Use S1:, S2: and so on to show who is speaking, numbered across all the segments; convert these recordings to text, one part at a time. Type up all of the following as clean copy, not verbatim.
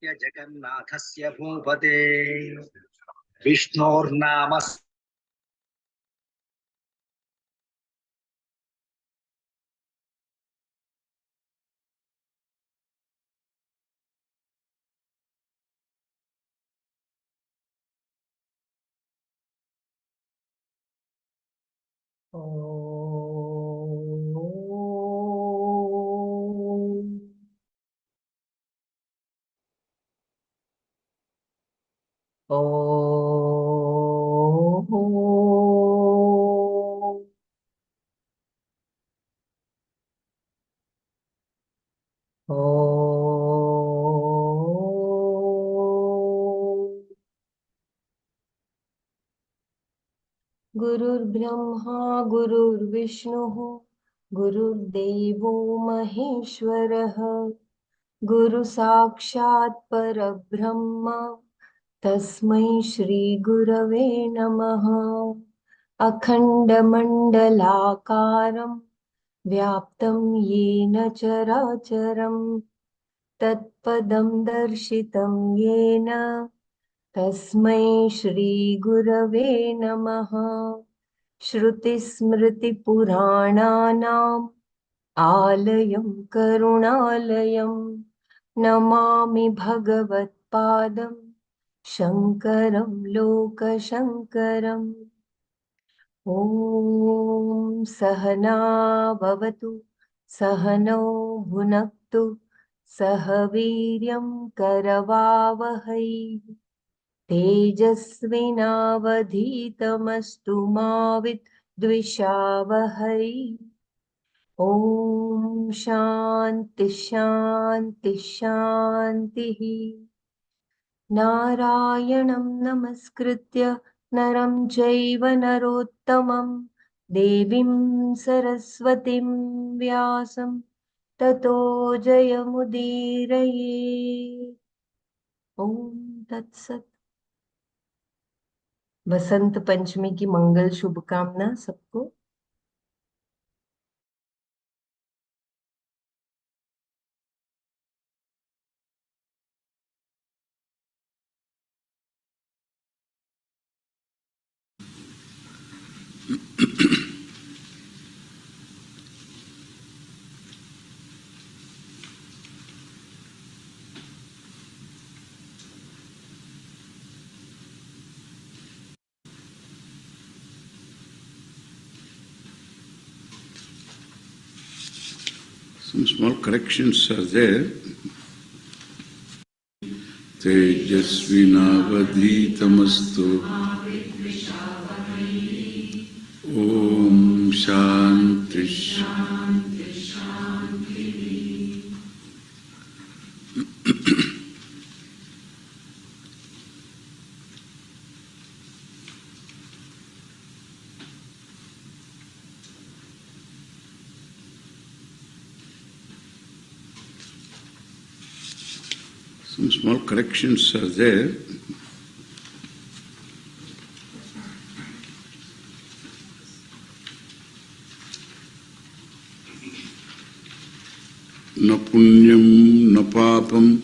S1: जगन्नाथस्य भूपते विष्णोर्नाम
S2: गुरुर्ब्रह्मा गुरुर्विष्णुः गुरुर्देवो महेश्वरः गुरुसाक्षात् परब्रह्म तस्मै श्रीगुरवे नमः। अखण्डमण्डलाकारं व्याप्तं येन चराचरं तत्पदं दर्शितं येन तस्मै श्रीगुरवे नमः। श्रुतिस्मृतिपुराणानाम् आलयं करुणालयं नमामि भगवत्पादं शङ्करं लोकशङ्करम्। ॐ सहना भवतु सहनौ भुनक्तु सह वीर्यं करवावहै तेजस्विनावधीतमस्तु मा विद्विषावहै। ॐ शान्ति शान्ति शान्तिः। नारायणं नमस्कृत्य नरं चैव नरोत्तमं देवीं सरस्वतीं व्यासं ततो जयमुदीरये। ॐ तत्सत्। बसंत पंचमी की मंगल शुभकामना सबको।
S3: Some small corrections are there. Tejasvinavadhitamastu Om Shanti Shanti Shanti. Some small corrections are there. Na punyam, na papam,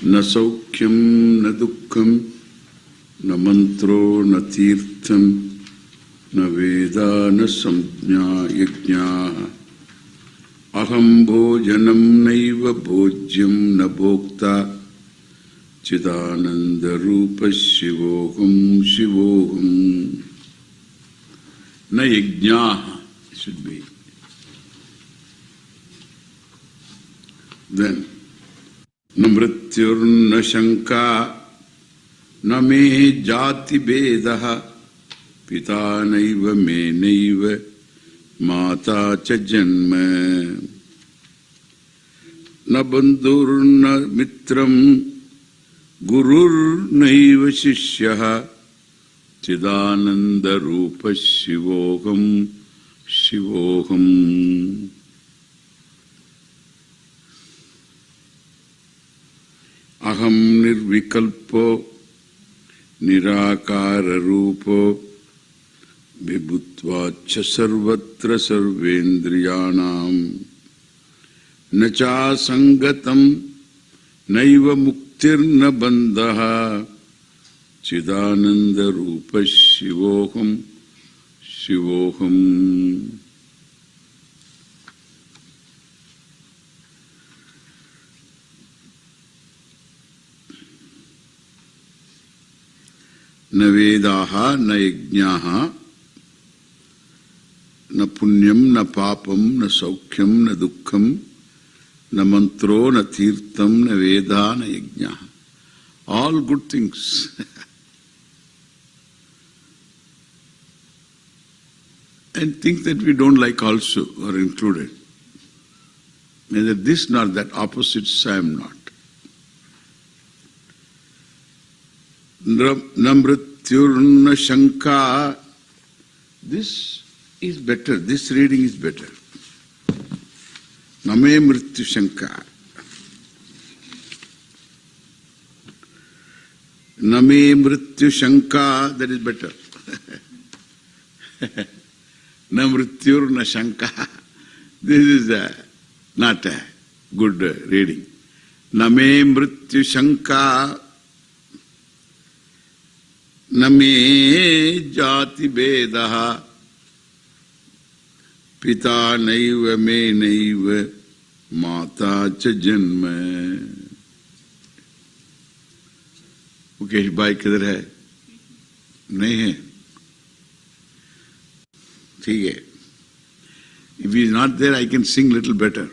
S3: na saukyam, na dukkham, na mantro, na tirtham, na veda, na samjna, yajna. Aham bhojanam naiva bhojyam na bhokta chidananda rupa shivoham shivoham. Na yajna should be. Then, na mrityur na shanka na me jati bedaha pita naiva me naiva Mata cha janma na bandhur na mitram gurur naiva shishyaha chidananda rupa shivoham shivoham. Aham nirvikalpo nirakara rupo Vibhutvacha sarvatra sarvendriyanam Nacha sangatam naiva muktirna bandhaha chidananda rupa shivoham shivoham. Na vedaha na yajnaha na punyam na papam na saukhyam na dukkham na mantro na tirtam na veda na yajnaha. All good things. And things that we don't like also are included. Neither this nor that, opposites I am not. Namrityurna Shanka. This is better. This reading is better. Name Mrityu Shanka. Name Mrityu Shanka. That is better. Namrityurna Shanka. This is not a good reading. Name Mrityu Shanka. Name jati bedaha pita naiva me naiva mata cha janma. Mukesh भाई किधर है? नहीं है? ठीक है. If he is not there, I can sing little better.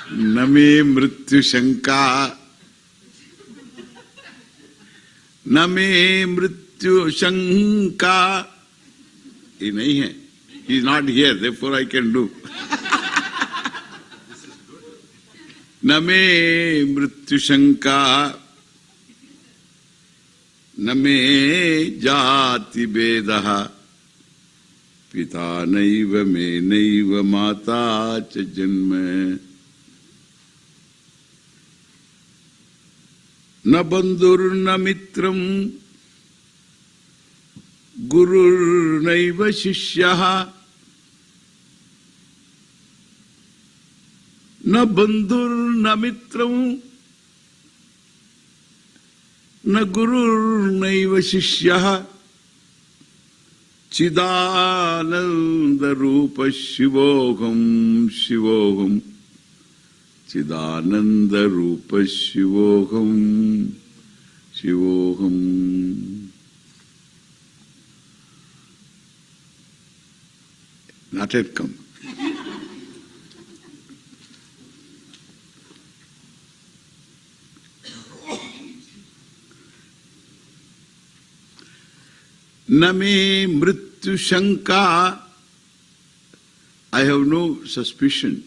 S3: Name mrityu shanka. Name mrityu shanka. He nahi hai. He is not here, therefore I can do. Name mrityu shanka. Name jati bedaha. Pita naiva me naiva mata cha janma. Na bandhur na mitram gurur naiva shishyaha. Na bandhur na mitram na gurur naiva shishyaha. Chidananda rupa shivoham shivoham. Chidananda rupa shivoham shivoham. Not yet come. Name mrityu shanka. I have no suspicion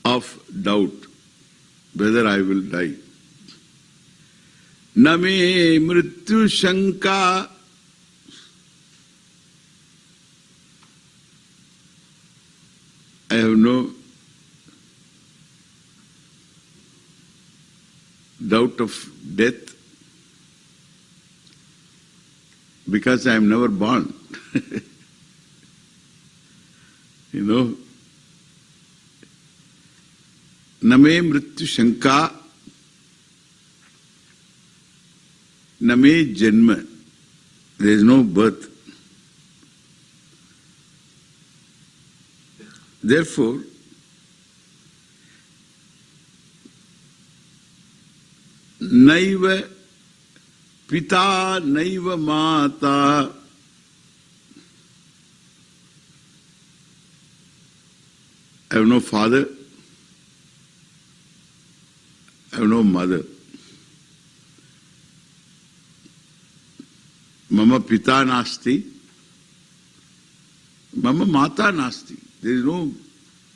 S3: of doubt whether I will die. Name mrityu shanka. I have no doubt of death because I am never born. You know, Name mrityu shanka. Name janma. There is no birth. Therefore, naiva pita naiva mata. I have no father. I have no mother. Mama pita nasti. Mama mata nasti. There is no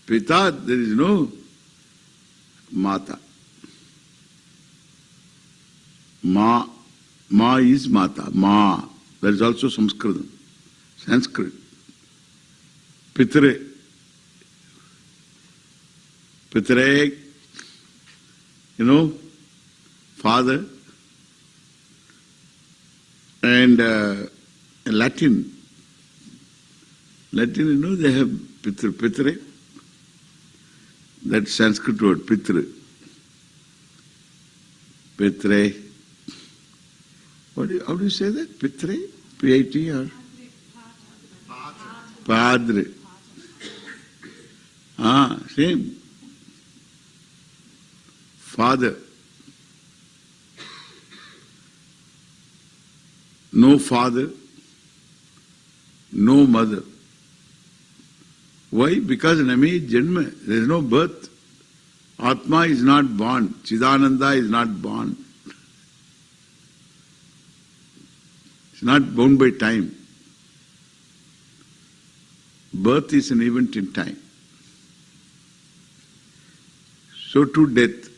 S3: pita, there is no mata. Ma is mata. Ma. That is also Sanskrit. Pitre. Pitre, you know, father. And Latin. Latin, they have pitre. That Sanskrit word, pitre. Pitre. How do you say that? Pitre? P-I-T or? Padre. Same. Father. No father, no mother. Why? Because name janma. There is no birth. Atma is not born. Chidananda is not born. It's not bound by time. Birth is an event in time. So too death.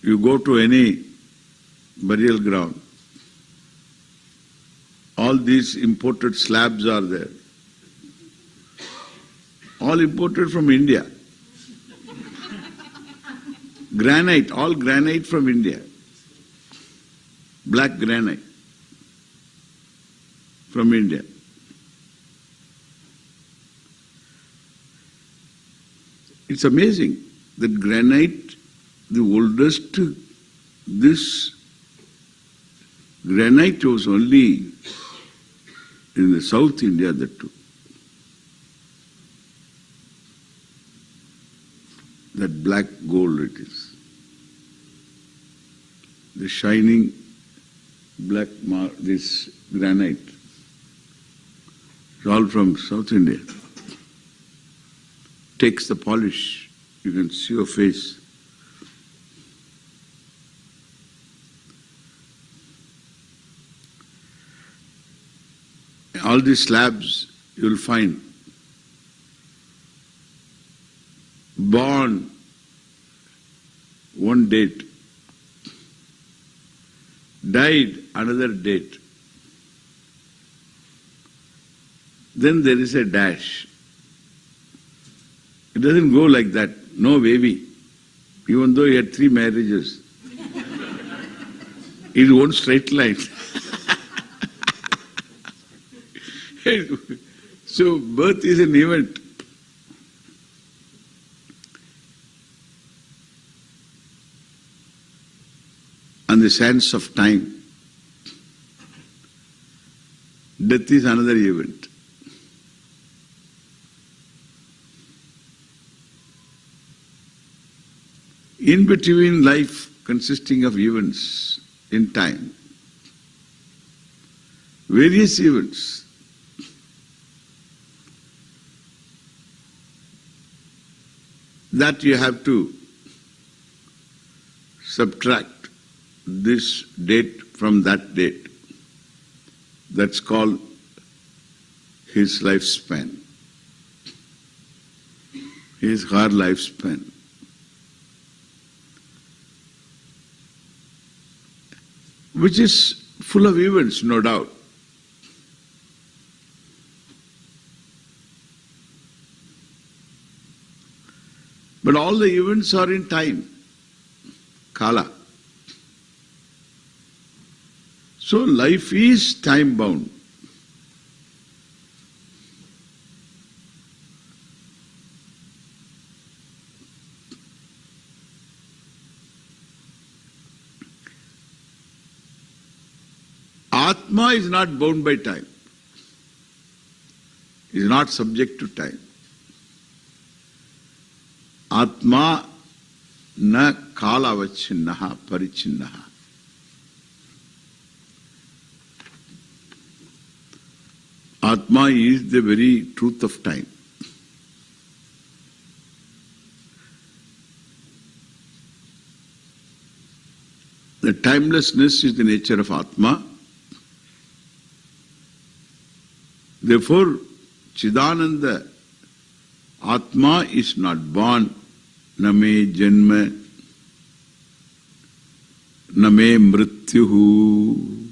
S3: You go to any burial ground, all these imported slabs are there. All imported from India. Granite, all granite from India. Black granite from India. It's amazing that granite, the oldest, this granite was only in the South India, that too. That black gold it is. The shining black this granite. It's all from South India. Takes the polish. You can see your face. All these slabs you will find born one date, died another date. Then there is a dash. It doesn't go like that. No baby. Even though he had 3 marriages. It's one straight line. So birth is an event. And the sense of time. Death is another event. In between life consisting of events in time, various events. That you have to subtract this date from that date. That's called his lifespan. His her lifespan. Which is full of events, no doubt. But all the events are in time, kala. So life is time bound. Atma is not bound by time. Is not subject to time. Atma na kalavachinnaha parichinnaha. Atma is the very truth of time. The timelessness is the nature of Atma. Therefore, Chidananda, Atma is not born, name janma, name mrityuhu.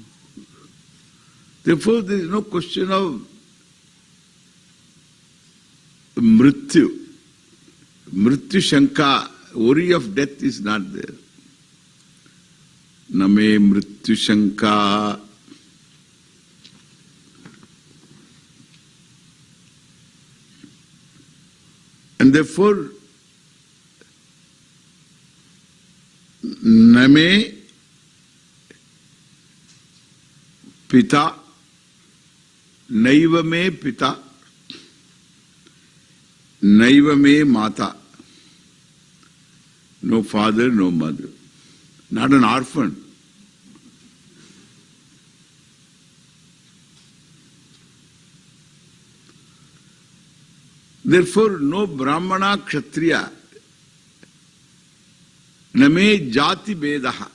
S3: Therefore, there is no question of mrityu. Mrityu shanka, worry of death is not there. Name mrityu shanka. And therefore, name pita, naiva me pita, naiva me mata. No father, no mother. Not an orphan. Therefore, no Brahmana, Kshatriya, name jati bedaha.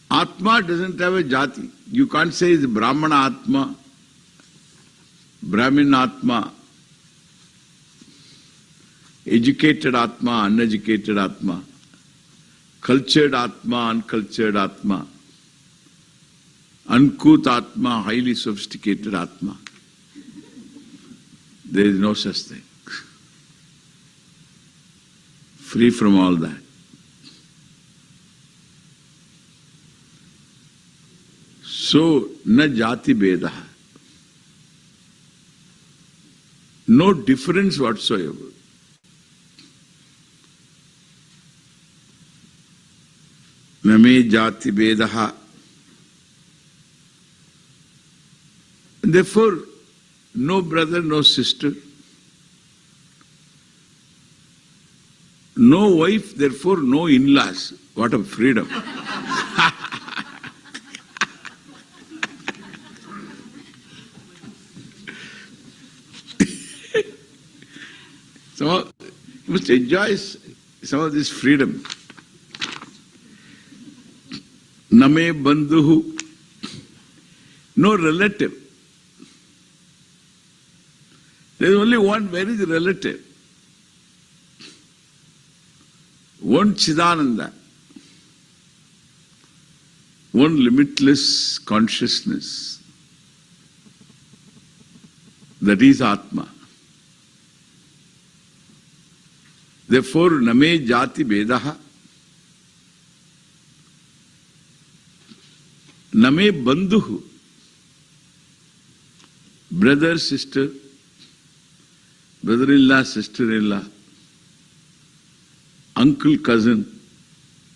S3: Atma doesn't have a jati. You can't say it's Brahmana Atma, Brahmin Atma, educated Atma, uneducated Atma, cultured Atma, uncultured Atma, uncouth Atma, highly sophisticated Atma. There is no such thing. Free from all that. So, na jati bedaha. No difference whatsoever. Name jati bedaha. Therefore, no brother, no sister. No wife, therefore no in-laws. What a freedom. So, you must enjoy some of this freedom. Name bandhuhu. No relative. There is only one. Where is the relative? One Chidananda. One limitless consciousness. That is Atma. Therefore, name jati bedaha. Name bandhuhu. Brother, sister, brother-in-law, sister-in-law, uncle, cousin,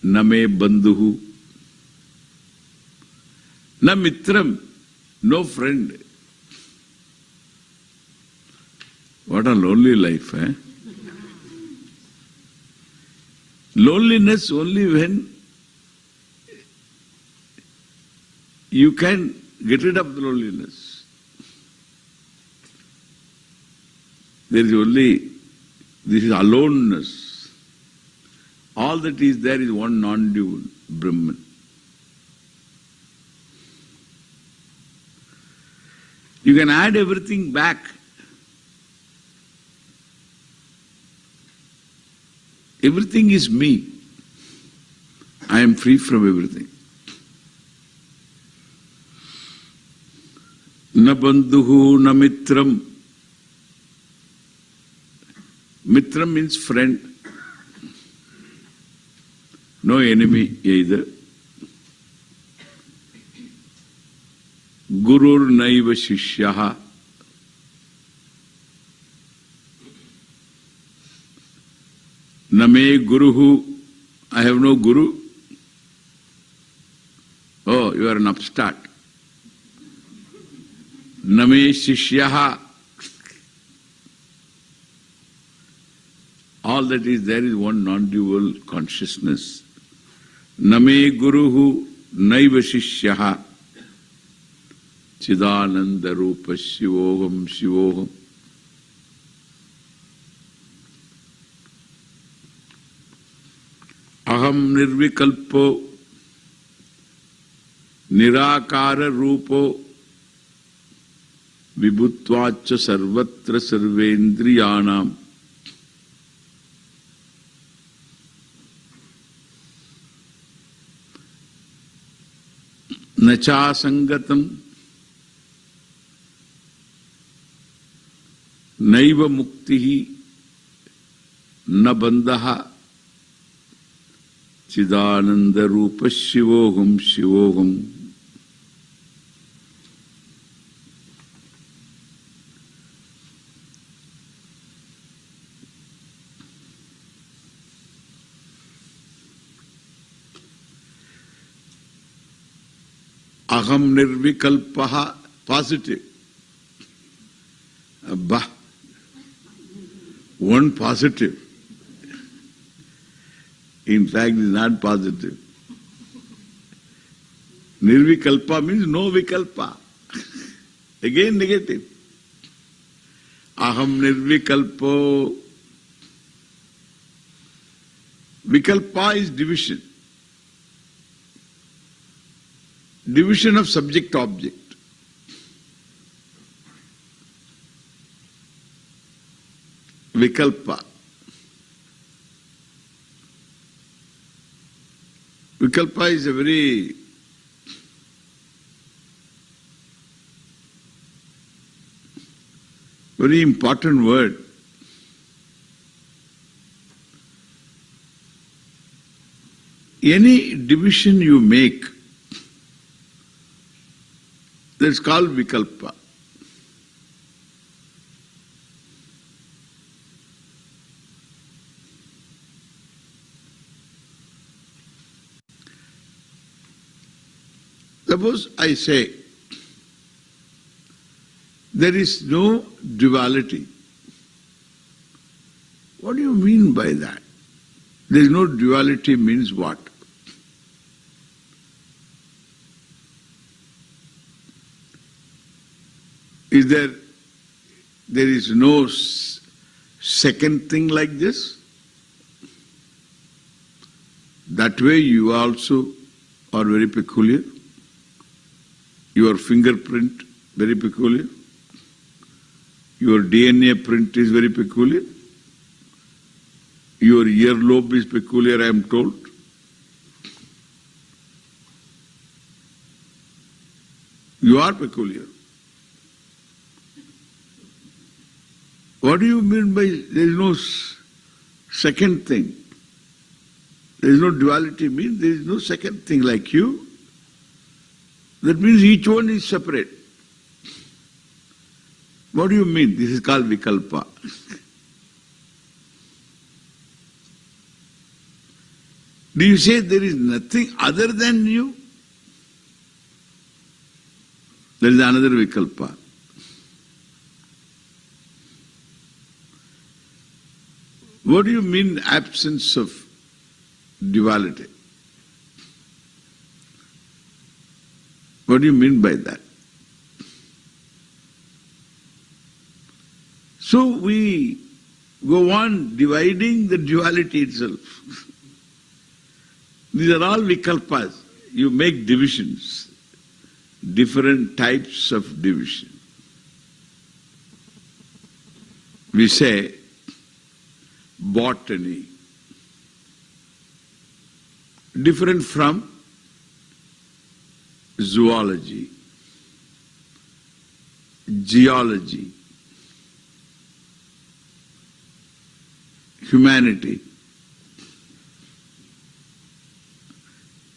S3: name bandhuhu. Na mitram, no friend. What a lonely life, eh? Loneliness only when you can get rid of the loneliness. There is only, this is aloneness. All that is there is one non-dual Brahman. You can add everything back. Everything is me. I am free from everything. Na bandhuhu na mitram. Mitram means friend. No enemy either. Gurur naiva shishyaha. Name guruhu. I have no guru. Oh, you are an upstart. Name shishyaha. All that is there is one non-dual consciousness. Name guruhu naiva shishyaha. Chidananda rupa shivoham shivoham. Aham nirvikalpo nirakara rupo vibhutvacha sarvatra sarvendriyanam. Nacha sangatam naiva muktihi na bandhaha Chidananda Rupa Shivoham Shivoham. Aham Nirvikalpaha, positive. Abba, one positive. In fact, it is not positive. Nirvikalpa means no vikalpa. Again negative. Aham nirvikalpo. Vikalpa is division. Division of subject-object. Vikalpa. Vikalpa is a very important word. Any division you make, that's called vikalpa. Suppose I say, there is no duality. What do you mean by that? There is no duality means what? There is no second thing like this? That way you also are very peculiar. Your fingerprint very peculiar. Your DNA print is very peculiar. Your earlobe is peculiar, I am told. You are peculiar. What do you mean by there is no second thing? There is no duality means there is no second thing like you. That means each one is separate. What do you mean? This is called vikalpa. Do you say there is nothing other than you? There is another vikalpa. What do you mean absence of duality? What do you mean by that? So we go on dividing the duality itself. These are all vikalpas. You make divisions, different types of division. We say botany, different from zoology, geology, humanity.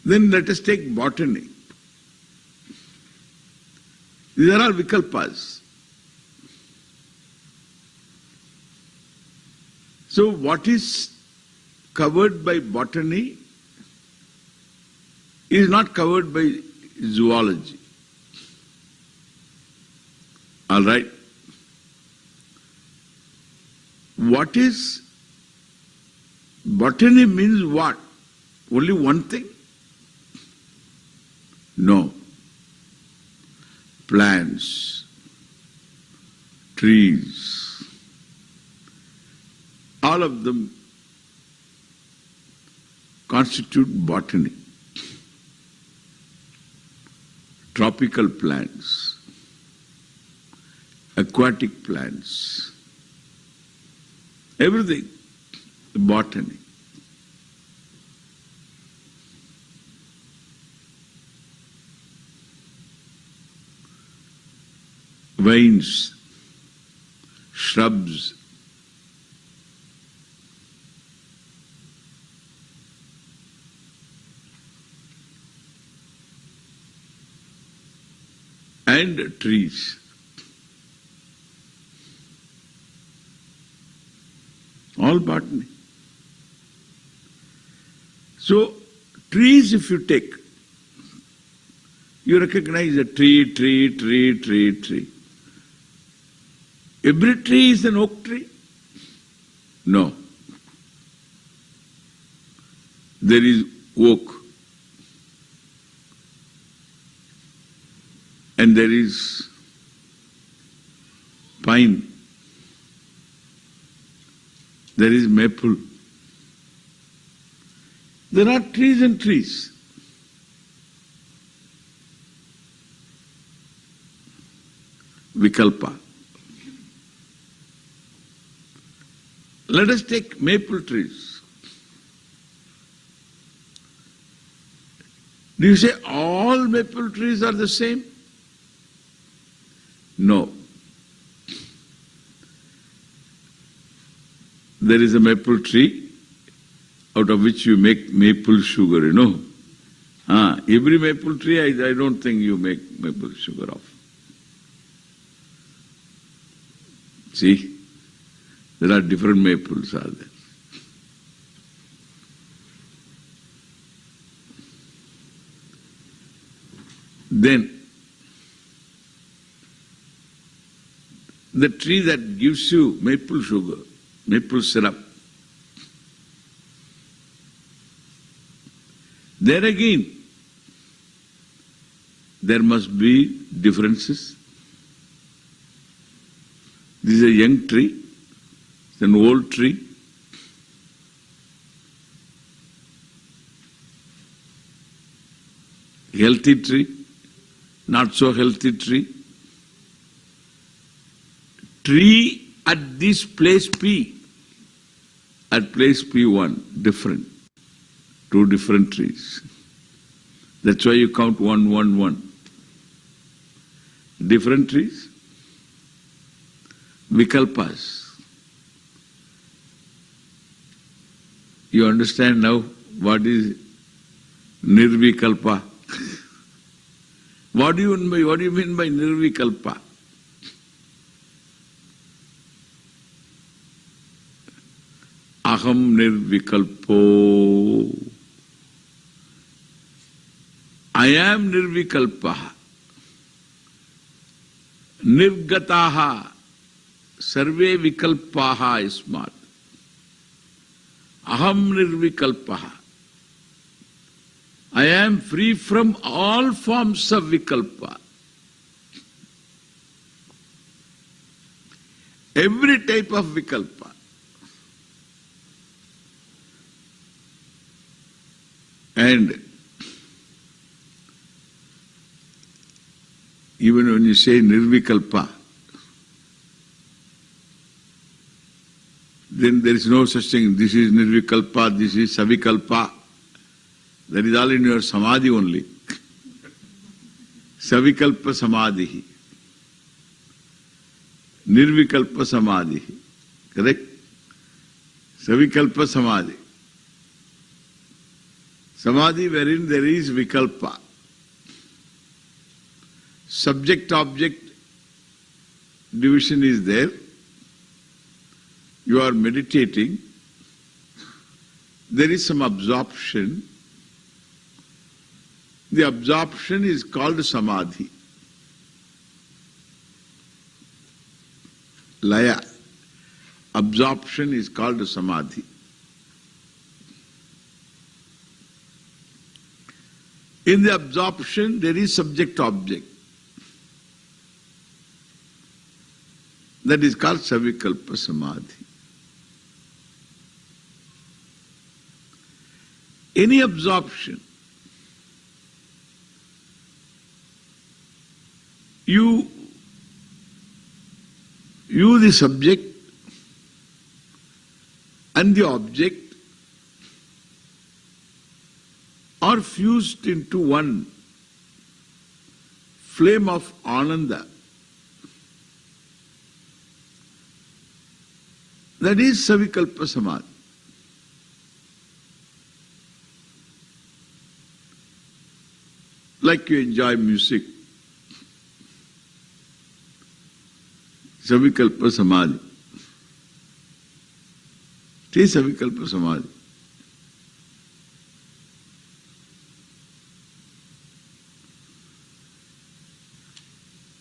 S3: Then let us take botany. These are all vikalpas. So what is covered by botany is not covered by zoology. All right? What is botany means what? Only one thing? No. Plants, trees, all of them constitute botany. Tropical plants, aquatic plants, everything, botany. Vines, shrubs, and trees. All botany. So, trees if you take, you recognize a tree, tree, tree, tree, tree. Every tree is an oak tree? No. There is oak. And there is pine. There is maple. There are trees and trees. Vikalpa. Let us take maple trees. Do you say all maple trees are the same? No. There is a maple tree out of which you make maple sugar, you know. Every maple tree I don't think you make maple sugar of. See? There are different maples are there. Then, the tree that gives you maple sugar, maple syrup, there again, there must be differences. This is a young tree, it's an old tree. Healthy tree, not so healthy tree. Tree at this place P, at place P1, different. Two different trees. That's why you count 1, 1, 1. Different trees. Vikalpas. You understand now what is Nirvikalpa? What do you mean by Nirvikalpa? Aham nirvikalpo. I am nirvikalpaha. Nirgataha. Sarve vikalpaha ismat. Aham nirvikalpaha. I am free from all forms of vikalpa. Every type of vikalpa. And even when you say nirvikalpa, then there is no such thing, this is nirvikalpa, this is savikalpa. That is all in your samadhi only. Savikalpa samadhi. Nirvikalpa samadhi. Correct? Savikalpa samadhi. Samadhi wherein there is vikalpa. Subject-object division is there. You are meditating. There is some absorption. The absorption is called samadhi. Laya. Absorption is called samadhi. In the absorption, there is subject-object. That is called savikalpa samadhi. Any absorption, you the subject and the object are fused into one flame of ananda. That is savikalpa samadhi. Like you enjoy music, Savikalpa Samadhi. It is Savikalpa Samadhi.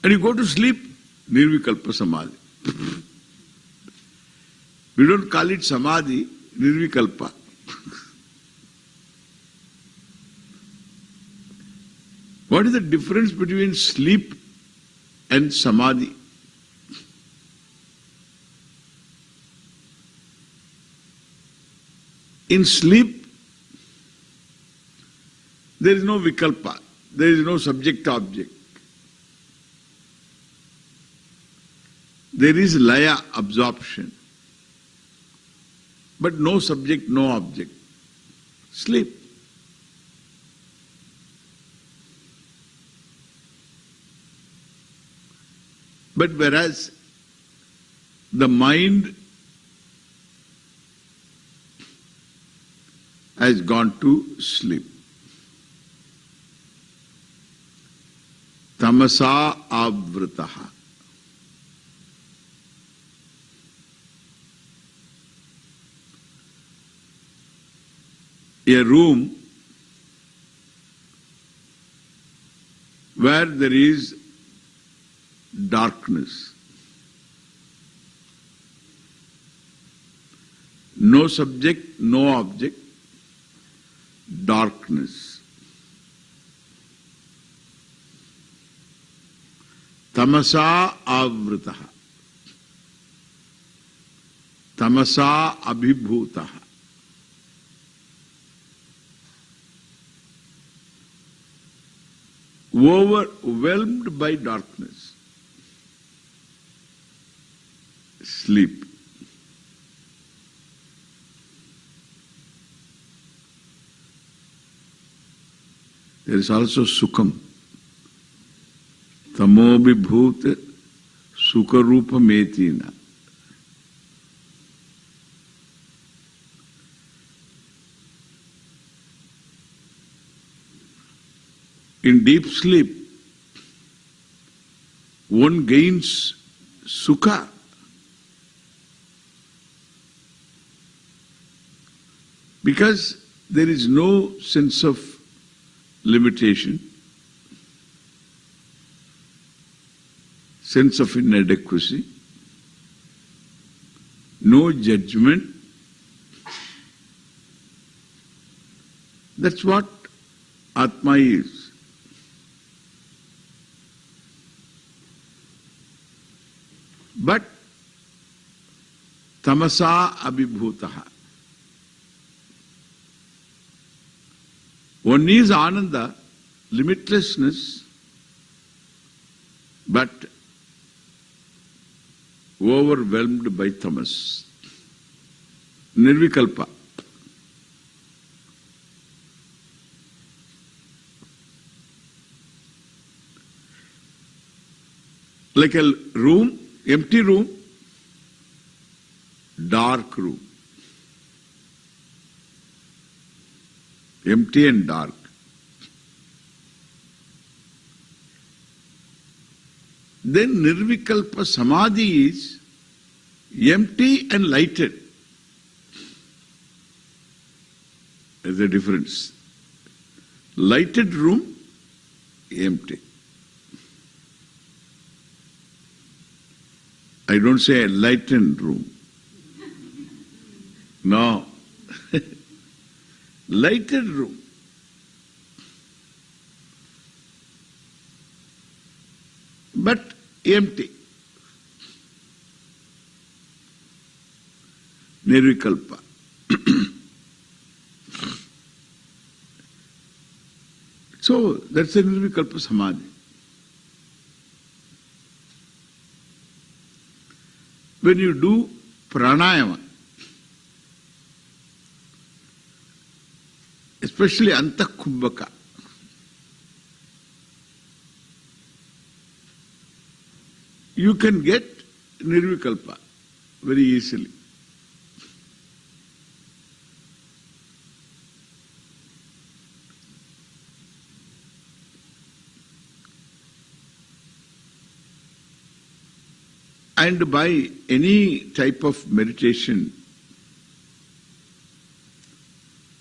S3: And you go to sleep, Nirvikalpa Samadhi. We don't call it Samadhi, Nirvikalpa. What is the difference between sleep and Samadhi? In sleep, there is no vikalpa, there is no subject-object. There is laya, absorption, but no subject, no object. Sleep. But whereas the mind has gone to sleep. Tamasa avrataha. A room where there is darkness, no subject, no object, darkness. Tamasa avrataha. Tamasa abhibhutaha. Overwhelmed by darkness. Sleep. There is also Sukham. Tamobibhuta Sukharupa Metina. In deep sleep, one gains Sukha. Because there is no sense of limitation, sense of inadequacy, no judgment. That's what Atma is. But tamasa abhibhutaha. One is Ananda, limitlessness, but overwhelmed by tamas. Nirvikalpa. Like a room, empty room, dark room. Empty and dark. Then Nirvikalpa Samadhi is empty and lighted. There's a difference. Lighted room, empty. I don't say a lightened room. No. Lighted room. But empty. Nirvikalpa. So that's a Nirvikalpa Samadhi. When you do pranayama, especially antakumbhaka, you can get nirvikalpa very easily. And by any type of meditation,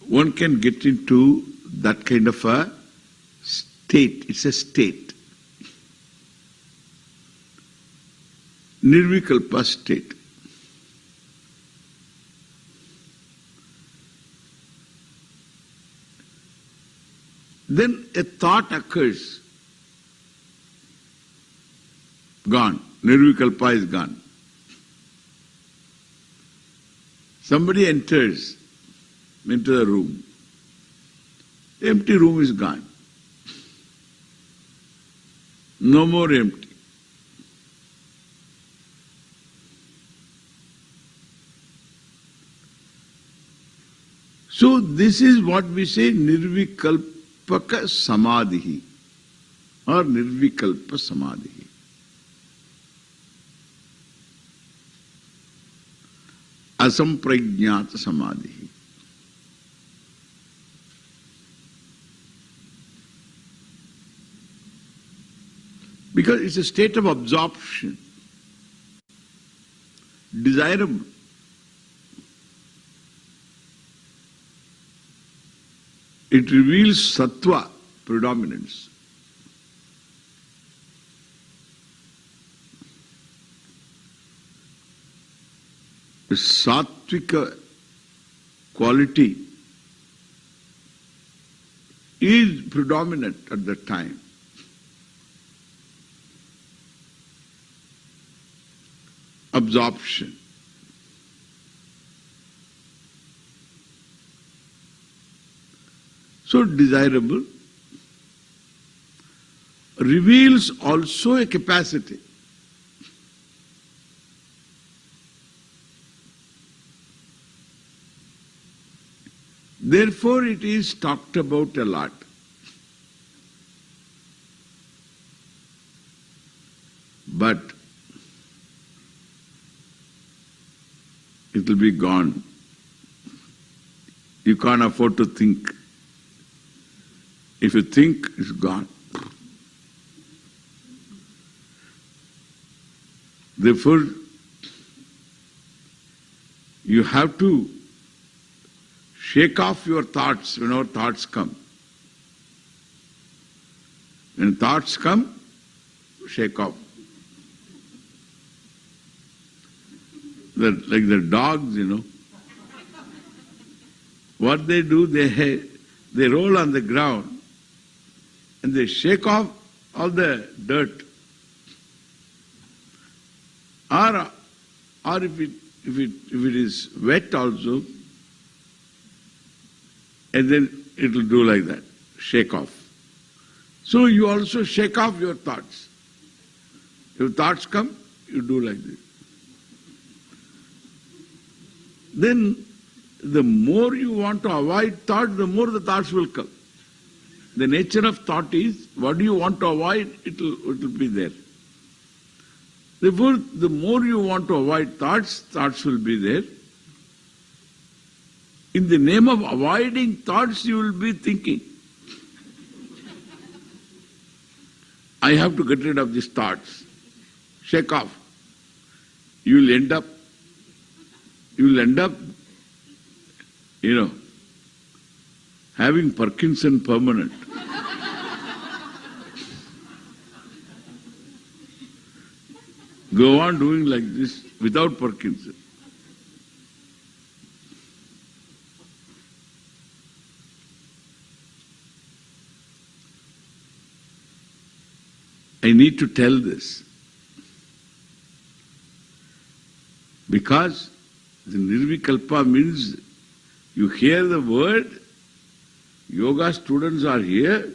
S3: one can get into that kind of a state. It's a state. Nirvikalpa state. Then a thought occurs. Gone. Nirvikalpa is gone. Somebody enters into the room. The empty room is gone. No more empty. So this is what we say Nirvikalpaka Samadhi or Nirvikalpa Samadhi. Asamprajnata Samadhi. Because it's a state of absorption, desirable. It reveals sattva predominance. The sattvika quality is predominant at that time. Absorption. So desirable reveals also a capacity. Therefore, it is talked about a lot. But it will be gone. You can't afford to think. If you think, it's gone. Therefore, you have to shake off your thoughts whenever thoughts come. When thoughts come, shake off. Like the dogs, what they do, they roll on the ground and they shake off all the dirt. Or if it is wet also, and then it will do like that, shake off. So you also shake off your thoughts. If thoughts come, you do like this. Then the more you want to avoid thought, the more the thoughts will come. The nature of thought is, what do you want to avoid, it will be there. Therefore, the more you want to avoid thoughts, thoughts will be there. In the name of avoiding thoughts, you will be thinking, I have to get rid of these thoughts. Shake off. You will end up, having Parkinson permanent. Go on doing like this without Parkinson. I need to tell this because the Nirvikalpa means you hear the word, yoga students are here,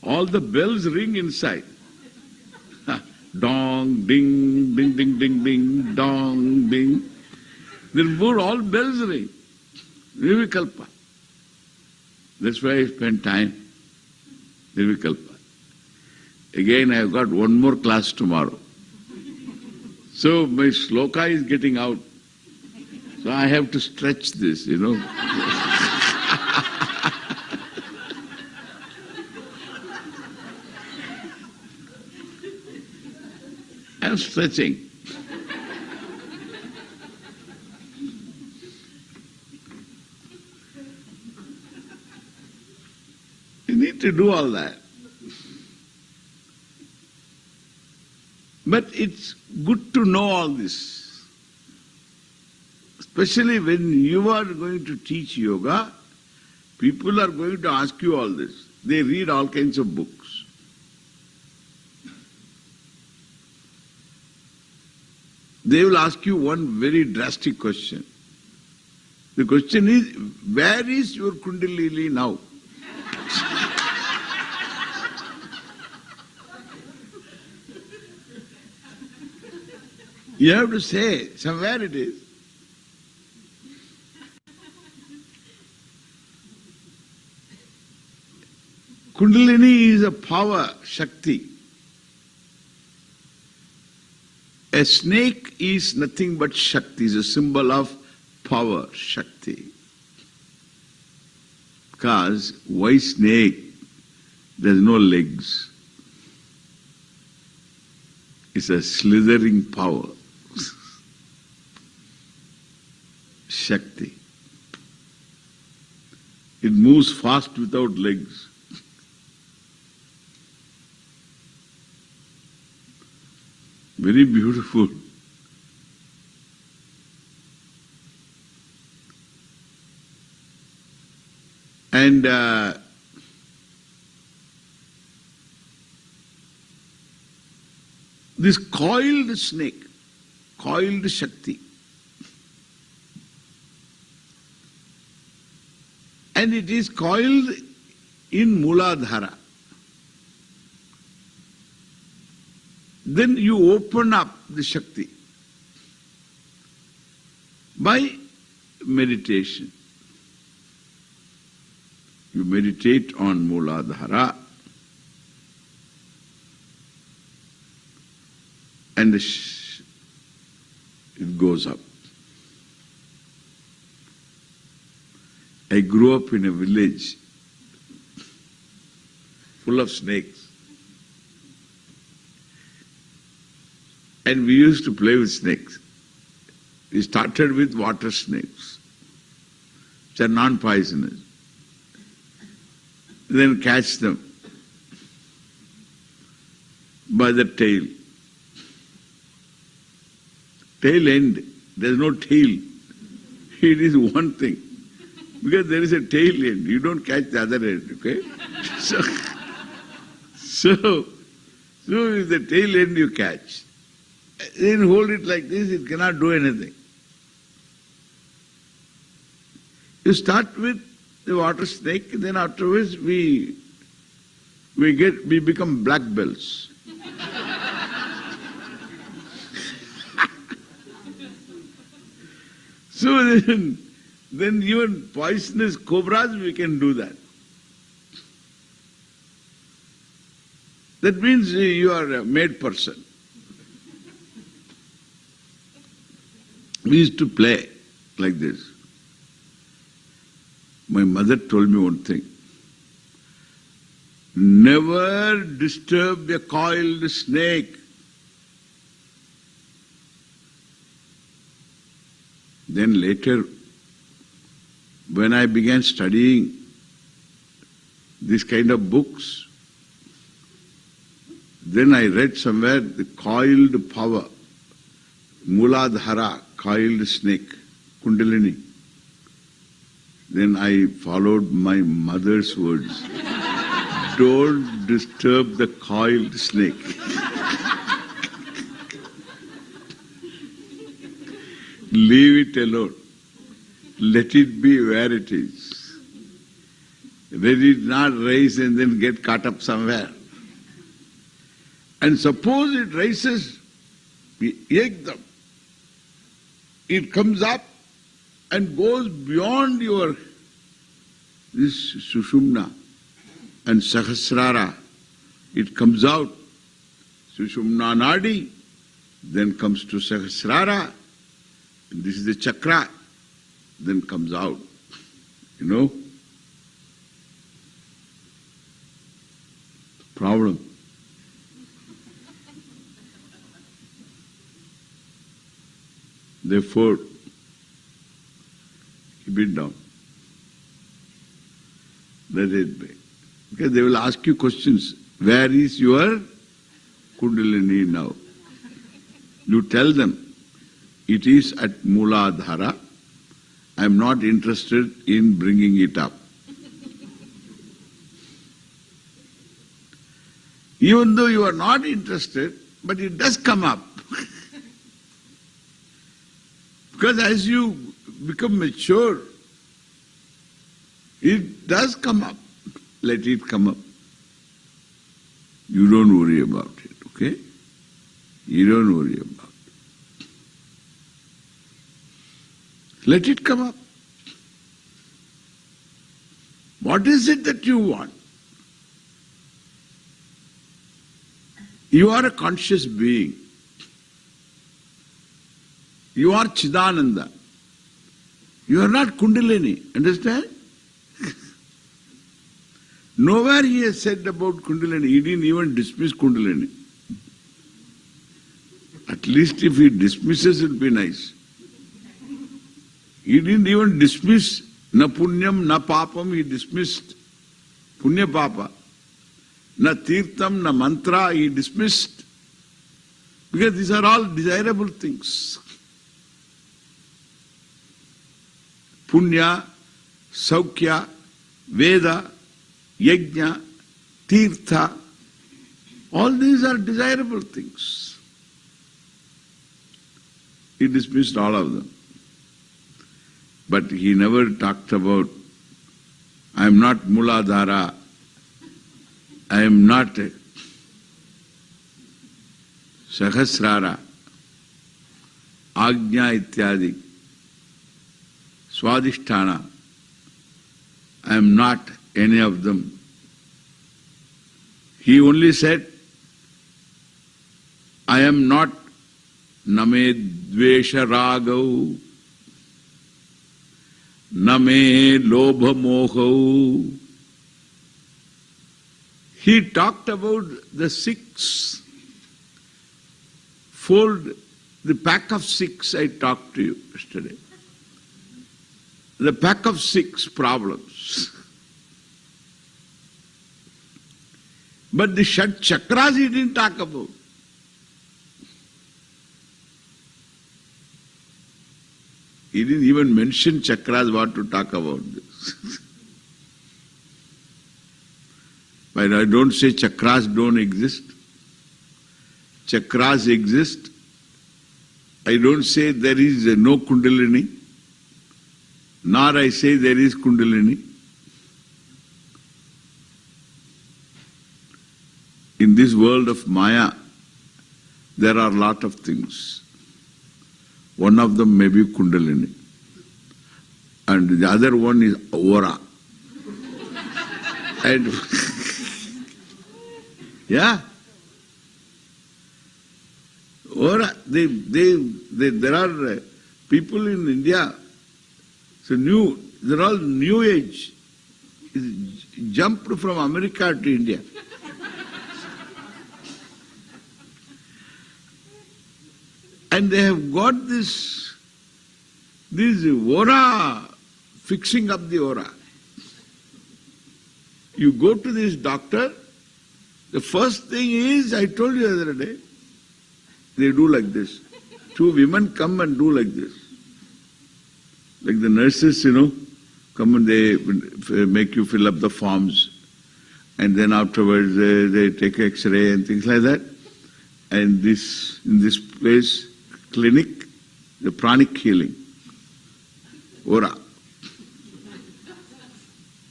S3: all the bells ring inside. Dong, ding, ding, ding, ding, ding, dong, ding. Therefore all bells ring. Nirvikalpa. That's why I spend time. Nirvikalpa. Again, I have got one more class tomorrow. So my sloka is getting out. So I have to stretch this, I'm stretching. need to do all that. But it's good to know all this. Especially when you are going to teach yoga, people are going to ask you all this. They read all kinds of books. They will ask you one very drastic question. The question is, where is your Kundalini now? You have to say, somewhere it is. Kundalini is a power, Shakti. A snake is nothing but Shakti, is a symbol of power, Shakti. Because why snake? There's no legs. It's a slithering power. Shakti. It moves fast without legs. Very beautiful. And this coiled snake, coiled Shakti, and it is coiled in Muladhara. Then you open up the Shakti by meditation. You meditate on Muladhara and it goes up. I grew up in a village full of snakes. And we used to play with snakes. We started with water snakes, which are non-poisonous. Then catch them by the tail. Tail end. There is no tail. It is one thing. Because there is a tail end. You don't catch the other end, okay? So if the tail end you catch, then hold it like this, it cannot do anything. You start with the water snake, then afterwards we become black belts. So then even poisonous cobras we can do that. That means you are a made person. We used to play like this. My mother told me one thing. Never disturb a coiled snake. Then later, when I began studying this kind of books, then I read somewhere the coiled power, Muladhara, coiled snake, Kundalini. Then I followed my mother's words. Don't disturb the coiled snake. Leave it alone. Let it be where it is. Let it not rise and then get caught up somewhere. And suppose it rises, ekdam. It comes up and goes beyond your this Sushumna and Sahasrara. It comes out, Sushumna Nadi, then comes to Sahasrara, and this is the chakra, then comes out. You know? Problem. Therefore, keep it down. Let it be. Because they will ask you questions. Where is your Kundalini now? You tell them, it is at Mooladhara. I am not interested in bringing it up. Even though you are not interested, but it does come up. Because as you become mature, it does come up. Let it come up. You don't worry about it, okay? You don't worry about it. Let it come up. What is it that you want? You are a conscious being. You are Chidananda. You are not Kundalini. Understand? Nowhere he has said about Kundalini. He didn't even dismiss Kundalini. At least if he dismisses, it will be nice. He didn't even dismiss na punyam, na papam. He dismissed punya papa. Na tirtham, na mantra. He dismissed. Because these are all desirable things. Punya, Saukya, Veda, Yajna, Tirtha, all these are desirable things. He dismissed all of them. But he never talked about, I am not Mooladhara, I am not Sahasrara, Ajna Ityadi, Swadhisthana, I am not any of them. He only said, I am not Name Dvesha Ragau, Name Lobha Mohau. He talked about the six fold, the pack of six I talked to you yesterday. The pack of six problems. But the Shat Chakras he didn't talk about. He didn't even mention chakras, what to talk about this. But I don't say chakras don't exist. Chakras exist. I don't say there is no Kundalini. Nor I say there is Kundalini. In this world of Maya, there are a lot of things. One of them may be Kundalini. And the other one is aura. And yeah. Aura, there are people in India, so they're all new age. Jumped from America to India. And they have got this aura, fixing up the aura. You go to this doctor, the first thing is, I told you the other day, they do like this. Two women come and do like this. Like the nurses, come and they make you fill up the forms. And then afterwards they take X-ray and things like that. And in this place, clinic, the pranic healing, aura.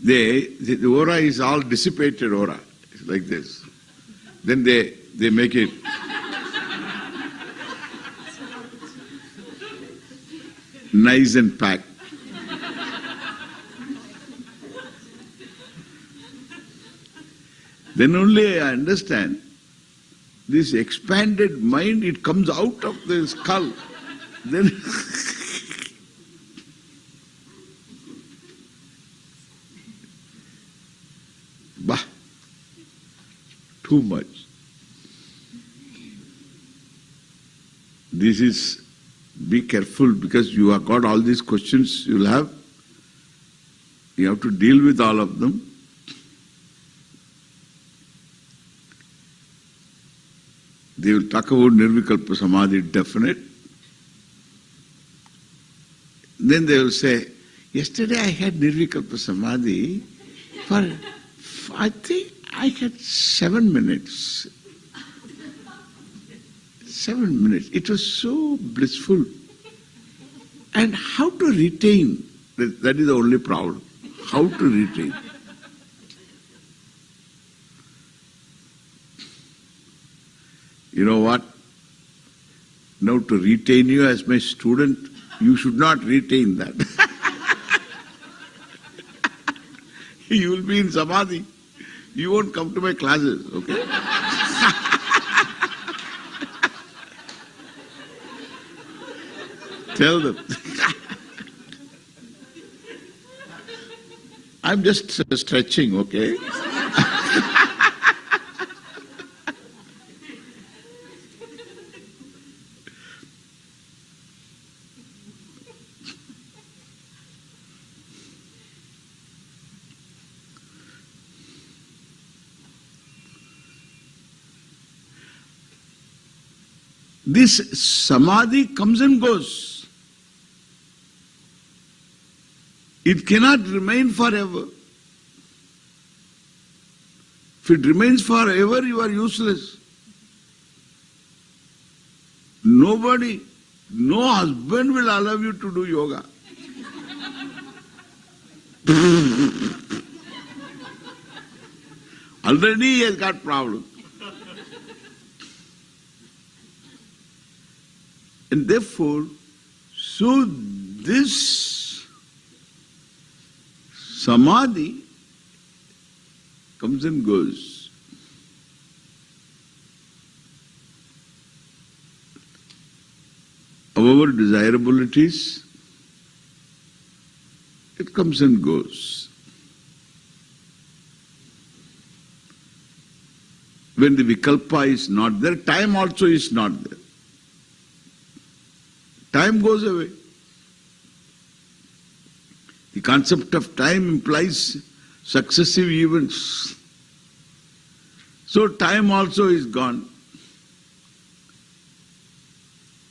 S3: The aura is all dissipated aura, it's like this. Then they make it nice and packed. Then only I understand. This expanded mind, it comes out of the skull. Then bah, too much. This is, be careful because you have got all these questions you will have. You have to deal with all of them. They will talk about Nirvikalpa Samadhi, definite. Then they will say, yesterday I had Nirvikalpa Samadhi for, I think I had 7 minutes. 7 minutes. It was so blissful. And how to retain? That is the only problem. How to retain? You know what? Now to retain you as my student, you should not retain that. You will be in Samadhi. You won't come to my classes, okay? Tell them. I'm just stretching, okay? This Samadhi comes and goes. It cannot remain forever. If it remains forever, you are useless. Nobody, no husband will allow you to do yoga. Already he has got problems. And therefore, so this Samadhi comes and goes. However desirable it is, it comes and goes. When the vikalpa is not there, time also is not there. Time goes away. The concept of time implies successive events. So time also is gone.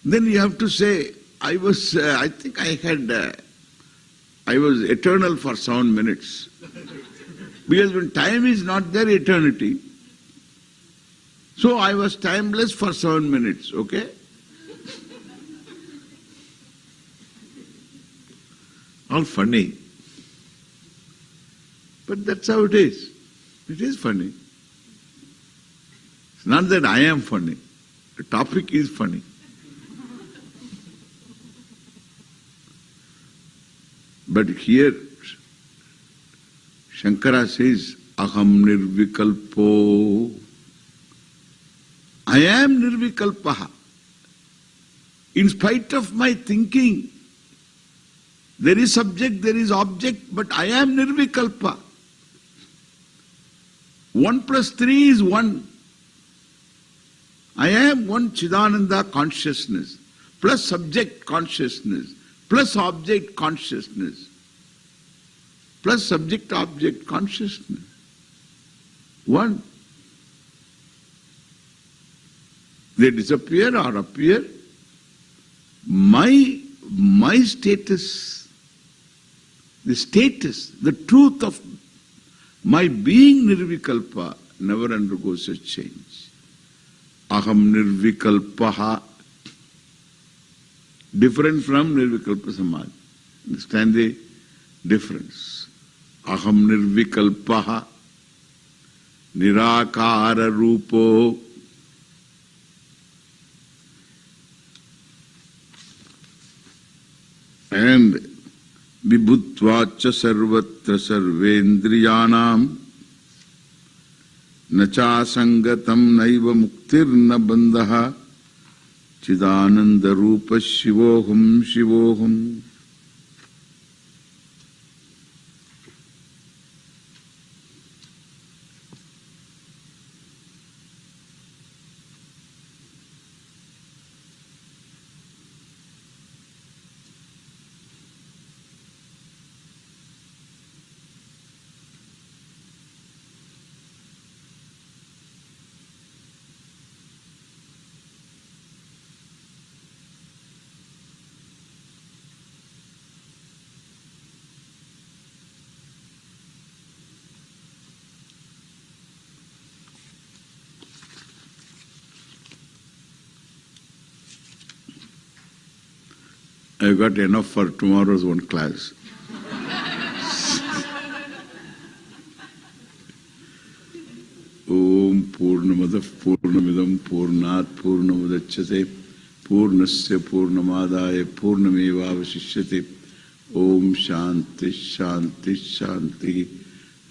S3: Then you have to say, I was eternal for 7 minutes. Because when time is not there, eternity. So I was timeless for 7 minutes, okay? All funny. But that's how it is. It is funny. It's not that I am funny. The topic is funny. But here, Shankara says, Aham nirvikalpo. I am nirvikalpaha. In spite of my thinking, there is subject, there is object, but I am nirvikalpa. 1 plus 3 is 1. I am one Chidananda consciousness, plus subject consciousness, plus object consciousness, plus subject-object consciousness. 1. They disappear or appear. My status, the truth of my being nirvikalpa never undergoes a change. Aham nirvikalpaha. Different from nirvikalpa samadhi. Understand the difference? Aham nirvikalpaha. Nirakara rupo. And vibhutvacha sarvatra sarvendriyanam nacha sangatam naiva muktirna bandha chidananda rupa shivoham shivoham. I got enough for tomorrow's one class. Om Purnamada Purnamidam Purnat Purnamudachyate Purnasya Purnamadaya Purnameva Vasishyate Om Shanti Shanti Shanti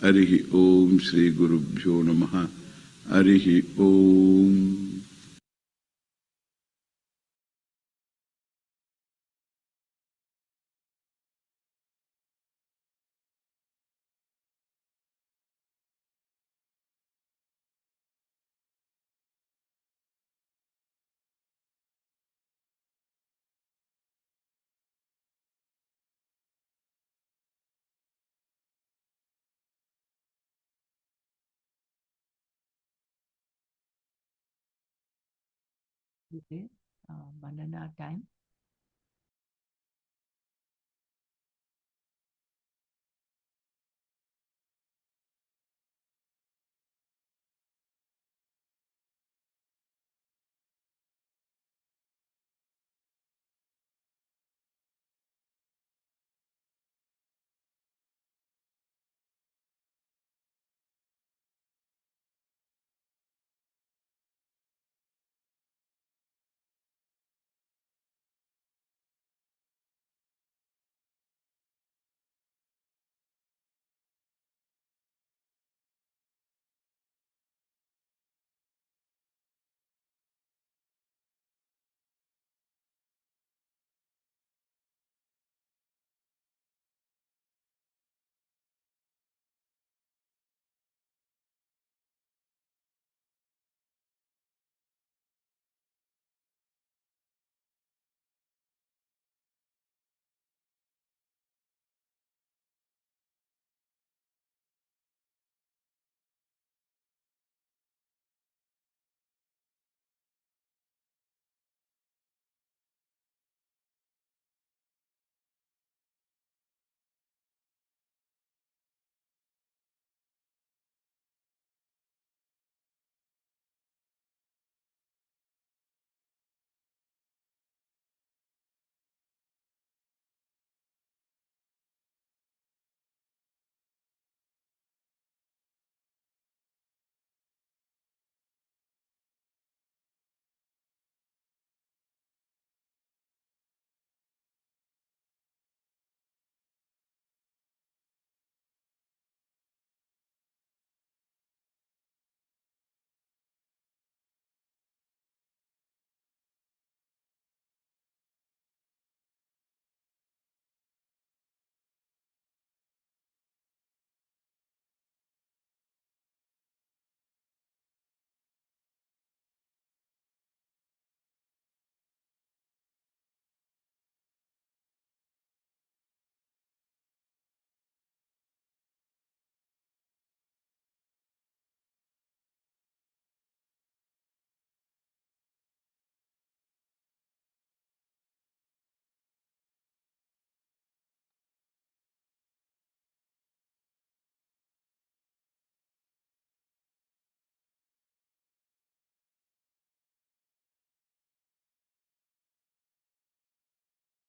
S3: Arihi Om Shri Gurubhyo Namaha Arihi Om.
S2: Okay. Banana time.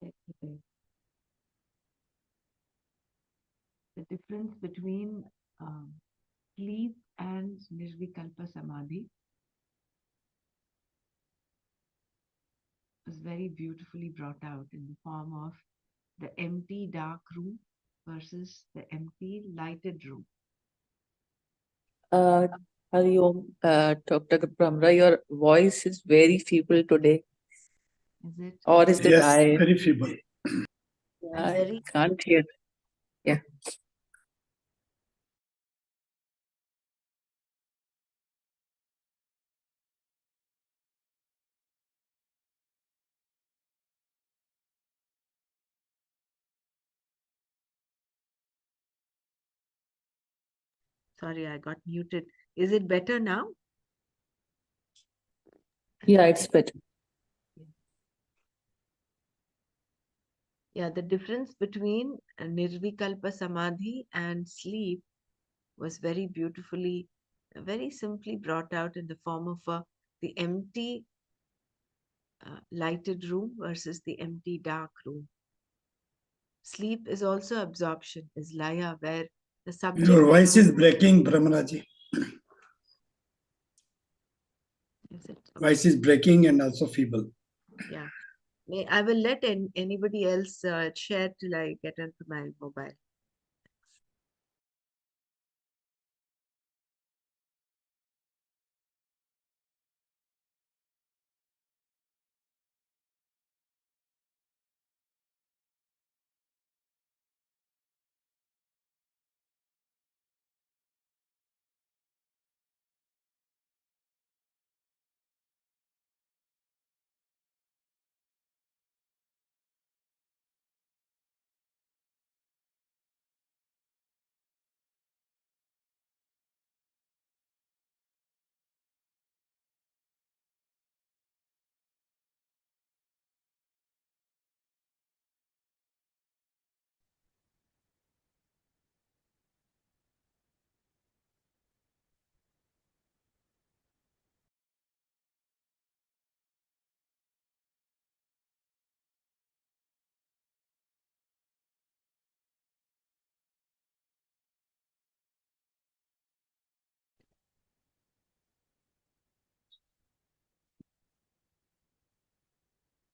S2: Okay. The difference between um, sleep and Nirvikalpa Samadhi was very beautifully brought out in the form of the empty dark room versus the empty lighted room.
S1: Uh, Hari Om, Dr. Brahmra, your voice is very feeble today.
S2: Is it?
S1: Or is it
S4: Yes,
S1: I?
S4: very feeble.
S1: I
S2: very
S1: can't hear. Yeah.
S2: Sorry, I got muted. Is it better now?
S1: Yeah, it's better.
S2: Yeah, the difference between Nirvikalpa Samadhi and sleep was very beautifully, very simply brought out in the form of the empty lighted room versus the empty dark room. Sleep is also absorption, is laya, where the
S4: Your
S2: subject.
S4: voice is breaking, Brahmaraji.
S2: Is it?
S4: Voice is breaking and also feeble.
S2: Yeah. I will let anybody else share till I get into my mobile.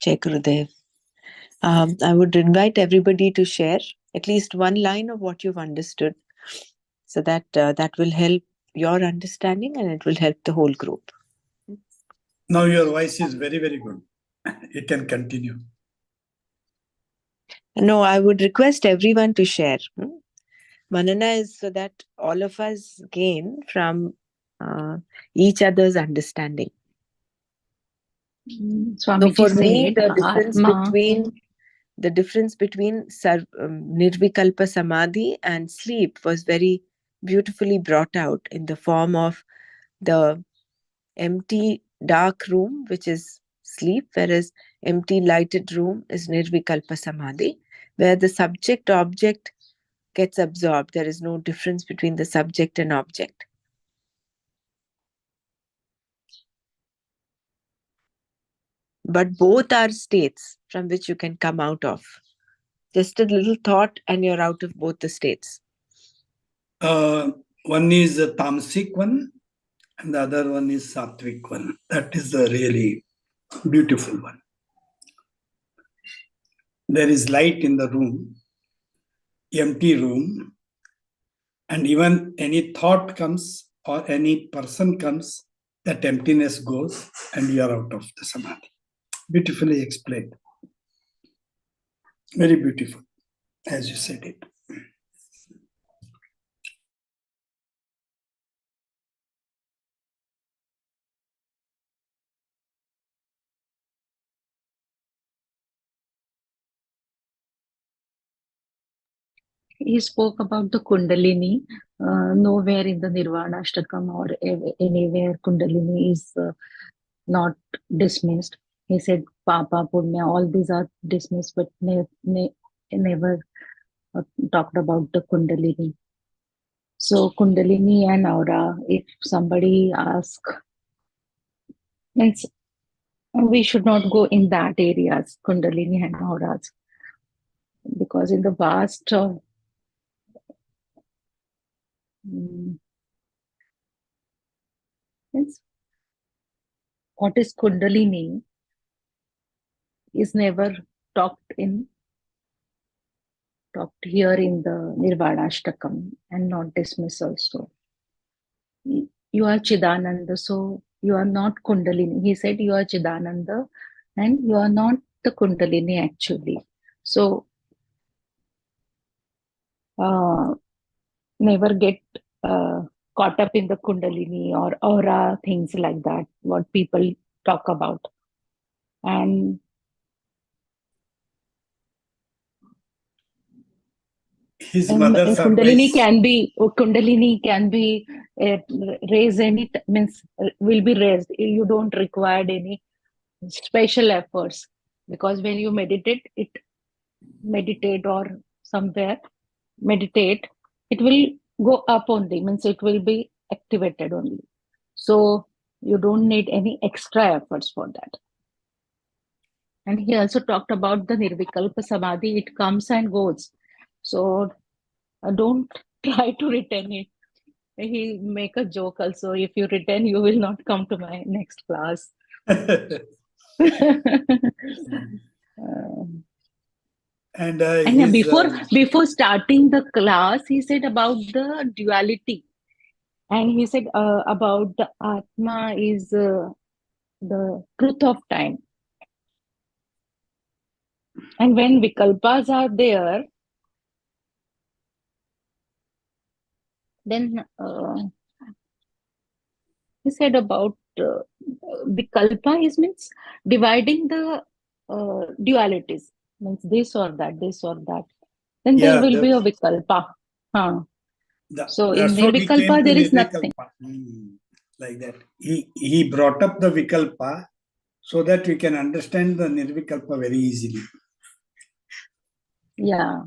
S5: Jai Gurudev. I would invite everybody to share at least one line of what you've understood, so that that will help your understanding and it will help the whole group.
S4: Now your voice is very, very good. You can continue.
S5: No, I would request everyone to share. Manana is so that all of us gain from each other's understanding. So
S6: Swamiji
S5: for me,
S6: said,
S5: the difference between Nirvikalpa Samadhi and sleep was very beautifully brought out in the form of the empty dark room, which is sleep, whereas empty lighted room is Nirvikalpa Samadhi, where the subject object gets absorbed. There is no difference between the subject and object. But both are states from which you can come out of. Just a little thought and you're out of both the states.
S4: One is the tamasic one and the other one is sattvic one. That is the really beautiful one. There is light in the room, empty room, and even any thought comes or any person comes, that emptiness goes and you are out of the samadhi. Beautifully explained. Very beautiful, as you said it.
S6: he spoke about the Kundalini. Nowhere in the Nirvana Shatkam or anywhere Kundalini is not dismissed. He said Papa, Punya, all these are dismissed, but never talked about the Kundalini. So Kundalini and aura, if somebody asks, means we should not go in that areas, Kundalini and auras, because in the vast means what is Kundalini is never talked here in the Nirvana Ashtakam and not dismissed also. You are Chidananda, so you are not Kundalini. He said you are Chidananda and you are not the Kundalini actually. So never get caught up in the Kundalini or aura, things like that, what people talk about. And
S4: His mother's
S6: Kundalini
S4: advice.
S6: can be raised means will be raised. You don't require any special efforts, because when you meditate or somewhere meditate, it will go up only, means it will be activated only. So you don't need any extra efforts for that. And he also talked about the Nirvikalpa Samadhi, it comes and goes. So don't try to retain it. He make a joke also, if you retain, you will not come to my next class.
S4: And
S6: And before starting the class, he said about the duality. And he said about the Atma is the truth of time. And when Vikalpas are there, then he said about Vikalpa is means dividing the dualities, means this or that, then there
S4: yeah,
S6: will be a Vikalpa. Huh. So in
S4: that's what he came
S6: Nirvikalpa,
S4: to
S6: there is nothing.
S4: Nirvikalpa. Like that. He brought up the Vikalpa so that we can understand the Nirvikalpa very easily.
S6: Yeah.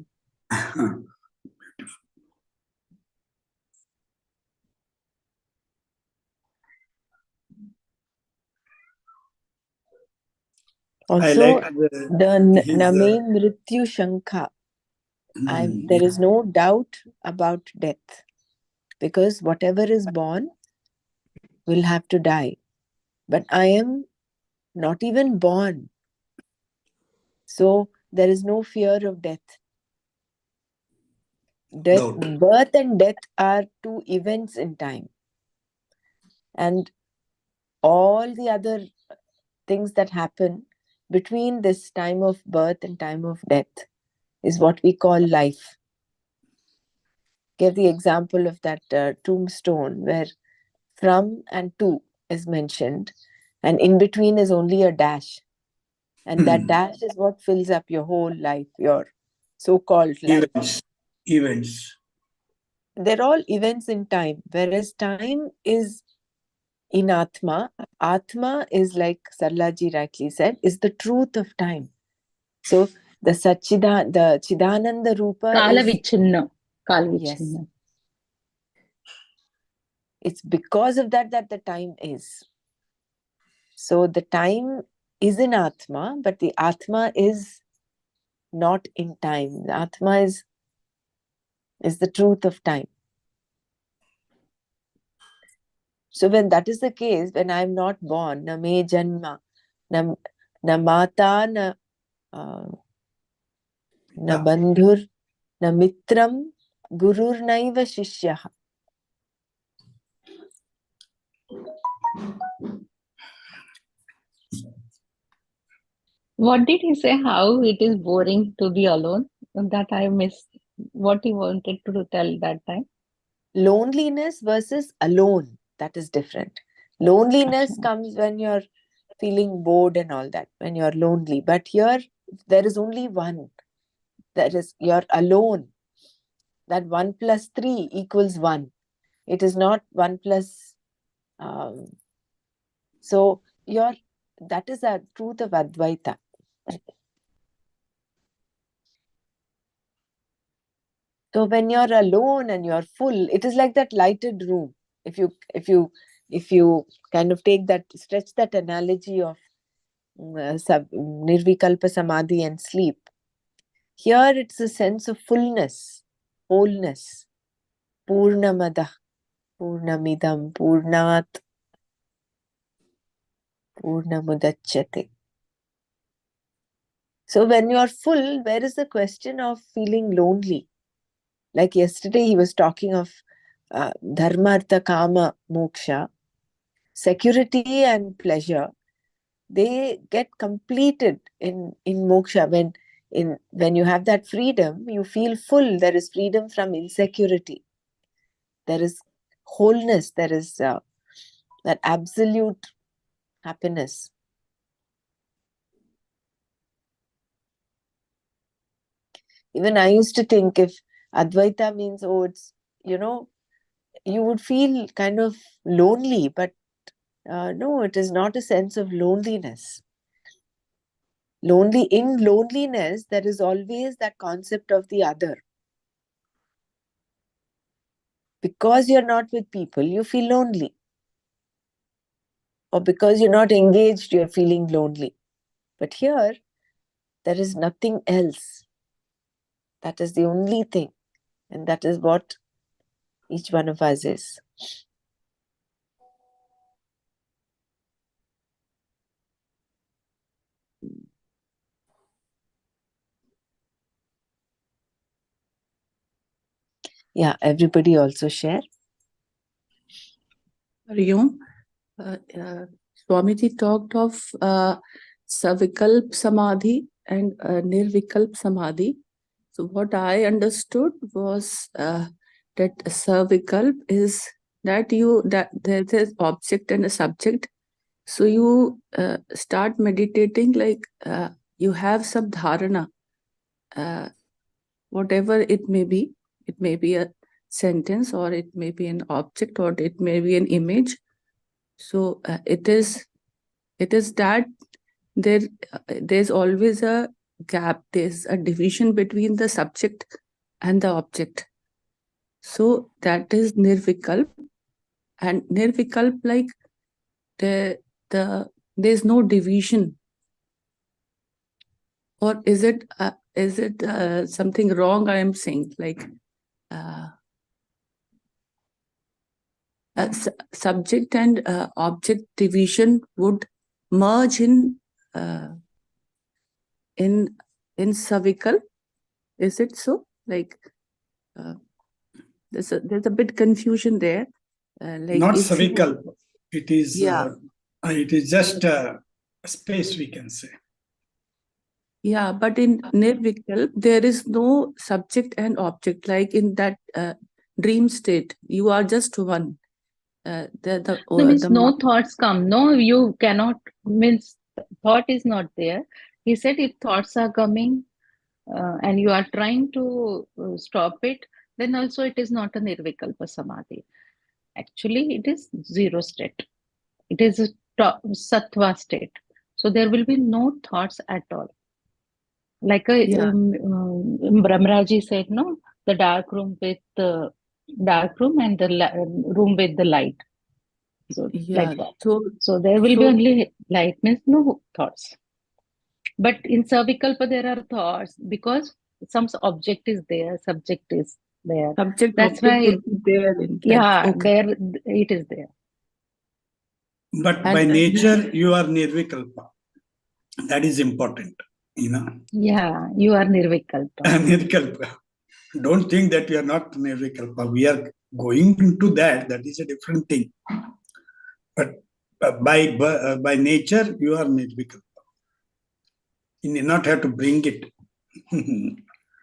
S5: Also,
S4: I like
S5: the
S4: his,
S5: Name Mrityu Shankha. There is no doubt about death, because whatever is born will have to die. But I am not even born. So there is no fear of death. Birth and death are two events in time. And all the other things that happen between this time of birth and time of death is what we call life. Give the example of that tombstone where from and to is mentioned, and in between is only a dash. And that dash is what fills up your whole life, your so-called life.
S4: Events.
S5: They're all events in time, whereas time is in Atma. Atma is, like Sarlaji rightly said, is the truth of time. So the Chidananda Rupa
S6: Kala
S5: is...
S6: Vichinna.
S5: Yes. It's because of that the time is. So the time is in Atma, but the Atma is not in time. The Atma is the truth of time. So when that is the case, when I am not born, na me janma, na mata, na bandhur, na mitram, gurur naiva shishyah.
S6: What did he say? How it is boring to be alone? That I missed. What he wanted to tell that time?
S5: Loneliness versus alone, that is different. Loneliness comes when you're feeling bored and all that, when you're lonely. But here, there is only one. That is, you're alone. That 1 plus 3 equals 1. It is not 1 plus... so that is the truth of Advaita. So when you're alone and you're full, it is like that lighted room. If you kind of stretch that analogy of Nirvikalpa Samadhi and sleep, here it's a sense of fullness, wholeness. Purnamada, Purnamidam, Purnat, Purnamudachyate. So when you are full, where is the question of feeling lonely? Like yesterday, he was talking of dharma, artha, kama, moksha. Security and pleasure, they get completed in moksha. When you have that freedom, you feel full. There is freedom from insecurity. There is wholeness. There is that absolute happiness. Even I used to think, if Advaita means, it's, you would feel kind of lonely, but no, it is not a sense of loneliness. In loneliness, there is always that concept of the other. Because you're not with people, you feel lonely. Or because you're not engaged, you're feeling lonely. But here, There is nothing else. That is the only thing. And that is what each one of us is. Yeah, everybody also share.
S1: Hariom, Swamiji talked of Savikalp Samadhi and Nirvikalp Samadhi. So what I understood was that Savikalp is that there's an object and a subject. So you start meditating like you have some dharana, whatever it may be. It may be a sentence, or it may be an object, or it may be an image. So it is that there's always a gap. There's a division between the subject and the object. So that is nirvikalp. And nirvikalp, like there's no division. Or is it something wrong I am saying? Like subject and object division would merge in Savikal. Is it so? Like there's a bit confusion there. Like
S4: Not
S1: if you-
S4: Savikalp. It is
S1: Yeah.
S4: it is just a space, we can say.
S1: Yeah, but in Nirvikalp, there is no subject and object. Like in that dream state, you are just one.
S6: No, means no thoughts come. No, you cannot, means thought is not there. He said if thoughts are coming and you are trying to stop it, then also it is not a nirvikalpa samadhi. Actually, it is zero state. It is a sattva state. So there will be no thoughts at all. Like Brahmaraji said, no, the dark room with the dark room and the room with the light. So
S1: Yeah.
S6: like that. So there will be only light, means no thoughts. But in Savikalpa there are thoughts because some object is there, subject is there.
S1: Subject
S6: That's
S1: object
S6: why,
S1: would be there in that.
S6: yeah,
S1: Okay.
S6: there it is there.
S4: But by nature, you are nirvikalpa. That is important, you know.
S6: Yeah, you are nirvikalpa.
S4: Nirvikalpa. Don't think that you are not nirvikalpa. We are going into that. That is a different thing. But by nature, you are nirvikalpa. You need not have to bring it.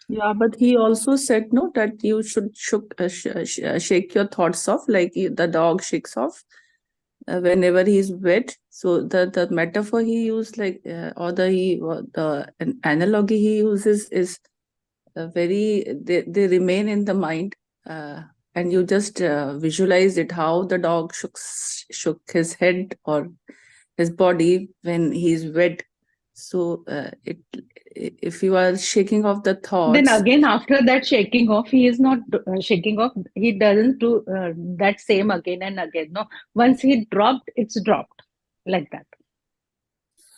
S1: Yeah, but he also said no that you should shake your thoughts off, like the dog shakes off whenever he's wet. So the metaphor he used, like or the an analogy he uses is very they remain in the mind, and you just visualize it, how the dog shook his head or his body when he's wet. So if you are shaking off the thoughts,
S6: then again after that shaking off, he is not shaking off. He doesn't do that same again and again. No, once he dropped, it's dropped like that.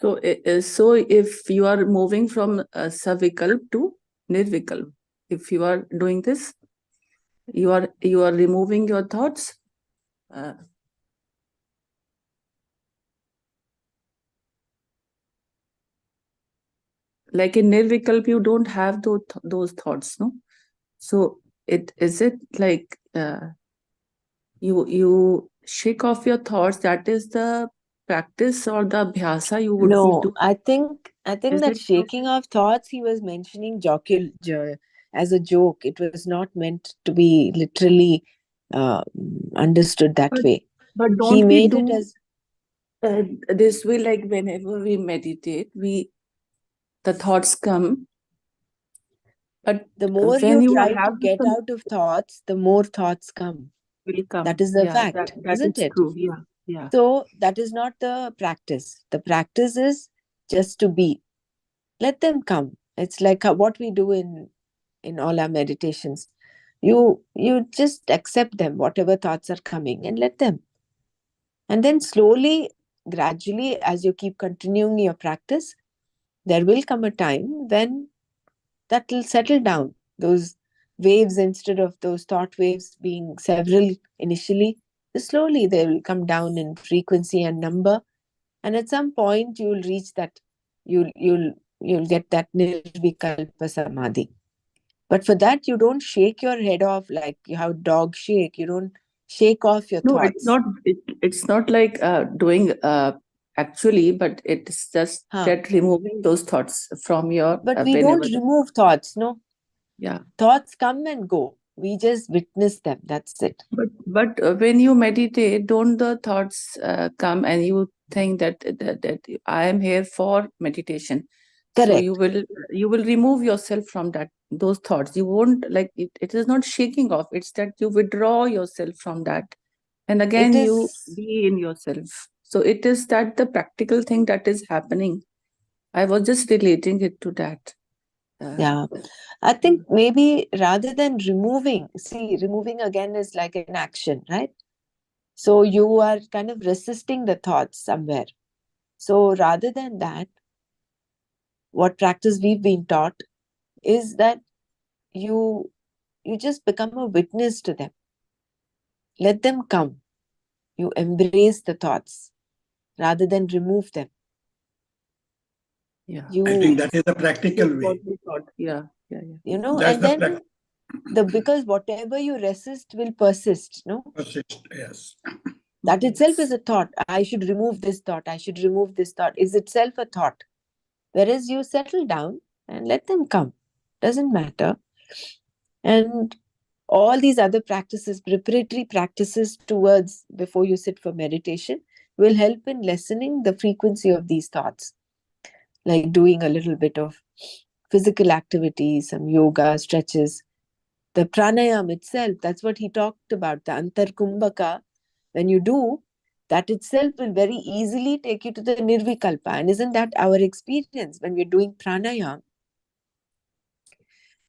S1: So if you are moving from savikalp to nirvikalp, if you are doing this, you are removing your thoughts. Like in nirvikalp, you don't have those thoughts, no? So is it like you shake off your thoughts? That is the practice or the abhyasa you would be doing?
S5: I think
S1: Is
S5: that
S1: it
S5: shaking off thoughts he was mentioning as a joke. It was not meant to be literally understood that way.
S1: But
S5: He
S1: don't we
S5: made
S1: do
S5: it as
S1: this way? Like whenever we meditate, the thoughts come. But
S5: the more
S1: when
S5: you
S1: you
S5: try to
S1: have
S5: get
S1: some,
S5: out of thoughts, the more thoughts come.
S1: will come.
S5: That is the
S1: Yeah,
S5: fact,
S1: that
S5: isn't
S1: is
S5: it?
S1: true. Yeah, yeah.
S5: So that is not the practice. The practice is just to be. Let them come. It's like what we do in all our meditations. You just accept them, whatever thoughts are coming, and let them. And then slowly, gradually, as you keep continuing your practice, there will come a time when that will settle down. Those waves, instead of those thought waves being several initially, slowly they will come down in frequency and number, and at some point you will reach that, you'll get that nirvikalpa samadhi. But for that, you don't shake your head off like how dogs shake. You don't shake off your
S1: No,
S5: thoughts.
S1: it's not like doing actually, but it's just that removing those thoughts from your
S5: But we don't remove thoughts, no?
S1: Yeah.
S5: Thoughts come and go. We just witness them. That's it.
S1: But when you meditate, don't the thoughts come and you think that I am here for meditation?
S5: Correct.
S1: So you will remove yourself from those thoughts. You won't like it. It is not shaking off. It's that you withdraw yourself from that, and again you be in yourself. So it is that the practical thing that is happening. I was just relating it to that.
S5: Yeah, I think maybe rather than removing, see, removing again is like an action, right? So you are kind of resisting the thoughts somewhere. So rather than that, what practice we've been taught is that you just become a witness to them. Let them come. You embrace the thoughts rather than remove them.
S1: Yeah,
S4: I think that is the practical way.
S1: Yeah.
S5: You know,
S4: That's
S5: and then because whatever you resist will persist, no?
S4: Persist, yes.
S5: That itself is a thought. I should remove this thought. I should remove this thought. Is itself a thought. Whereas you settle down and let them come. Doesn't matter. And all these other practices, preparatory practices towards before you sit for meditation, will help in lessening the frequency of these thoughts. Like doing a little bit of physical activity, some yoga, stretches. The pranayam itself, that's what he talked about, the antarkumbhaka. When you do, that itself will very easily take you to the nirvikalpa. And isn't that our experience when we're doing pranayam?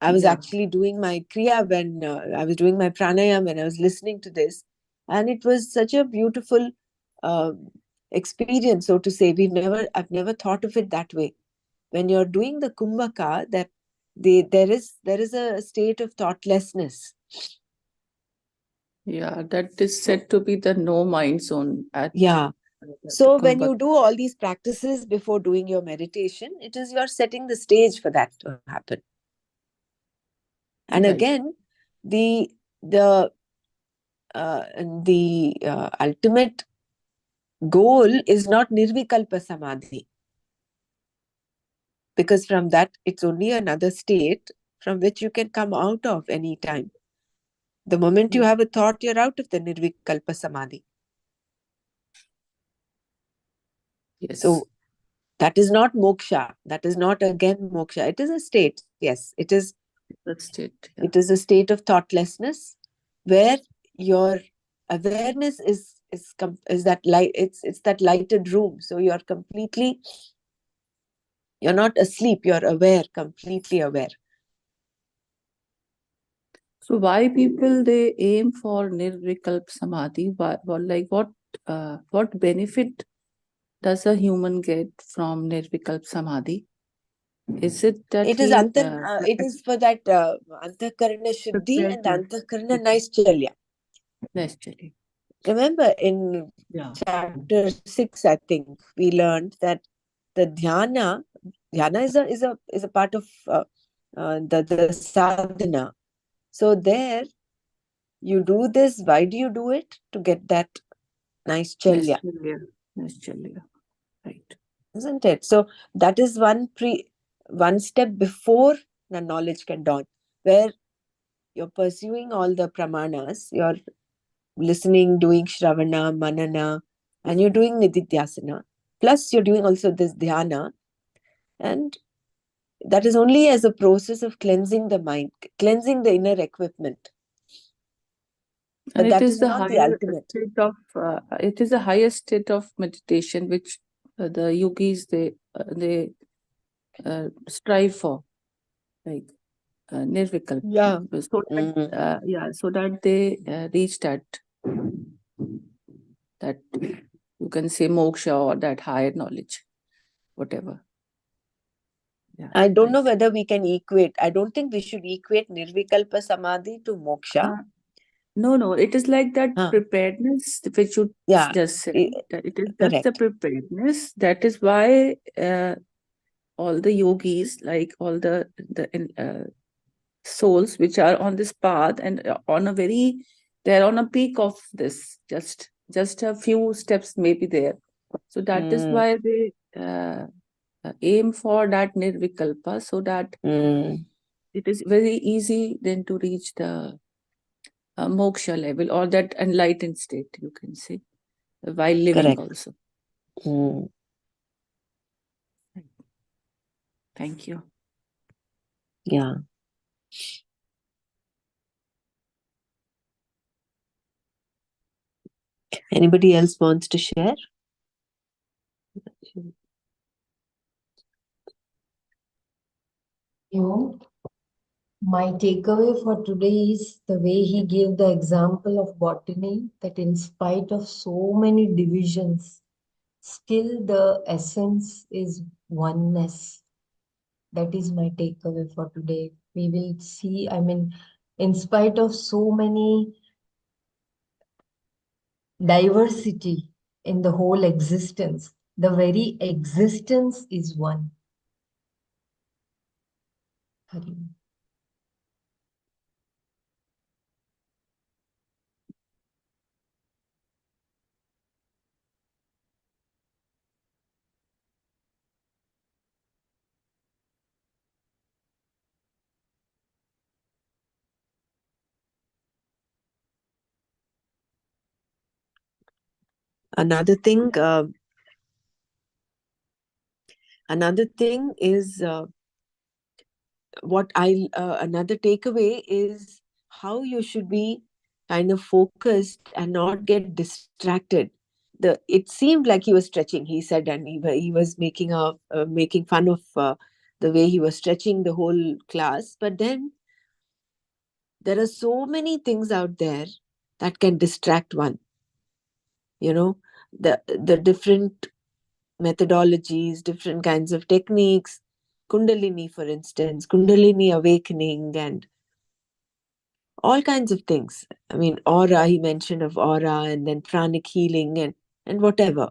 S5: I was actually doing my kriya when I was doing my pranayam when I was listening to this. And it was such a beautiful experience, so to say. I've never thought of it that way. When you're doing the kumbhaka, that there is a state of thoughtlessness.
S1: Yeah, that is said to be the no mind zone.
S5: So when you do all these practices before doing your meditation, it is you're setting the stage for that to happen. And again, the ultimate goal is not nirvikalpa samadhi, because from that it's only another state from which you can come out of any time. The moment you have a thought, you're out of the nirvikalpa samadhi.
S1: Yes.
S5: So that is not moksha. That is not again moksha. It is a state. Yes, it is.
S1: State.
S5: It is a state of thoughtlessness where your awareness is that light. It's that lighted room. So you're not asleep. You're aware, completely aware.
S1: So why people they aim for nirvikalp samadhi? What benefit does a human get from nirvikalp samadhi? Is it that
S5: it is for that antakarana shuddhi and antakarana naishchalya.
S1: Naishchalya.
S5: Remember in chapter 6, I think we learned that the dhyana is a part of the sadhana. So there you do this. Why do you do it? To get that naishchalya.
S1: Naishchalya. Right.
S5: Isn't it? So that is one step before the knowledge can dawn, where you're pursuing all the pramanas, you're listening, doing shravana, manana, and you're doing nididhyasana. Plus, you're doing also this dhyana. And that is only as a process of cleansing the mind, cleansing the inner equipment. But
S1: and
S5: that is not the ultimate.
S1: It is the highest state of meditation which the yogis they strive for, like nirvikalpa.
S5: Yeah.
S1: So that they reach that you can say moksha or that higher knowledge, whatever. Yeah,
S5: I don't know
S1: nice.
S5: whether we can equate. I don't think we should equate Nirvikalpa Samadhi to moksha.
S1: No, it is like that
S5: Huh.
S1: preparedness which you
S5: Yeah,
S1: just said. That it is just the
S5: correct.
S1: preparedness. That is why all the yogis, like all the souls which are on this path and they're on a peak of this. Just a few steps maybe there. So that is why they aim for that nirvikalpa, so that it is very easy then to reach the moksha level or that enlightened state, you can say, while living
S5: Correct.
S1: also. Thank you.
S5: Yeah. Anybody else wants to share?
S7: My takeaway for today is the way he gave the example of botany, that in spite of so many divisions, still the essence is oneness. That is my takeaway for today. We will see, in spite of so many diversity in the whole existence, the very existence is one. Hari.
S5: Another thing is another takeaway is how you should be kind of focused and not get distracted. It seemed like he was stretching, he said, and he was making fun of the way he was stretching the whole class. But then there are so many things out there that can distract one. The different methodologies, different kinds of techniques, Kundalini, for instance, Kundalini awakening, and all kinds of things. I mean, aura, he mentioned of aura, and then pranic healing, and whatever.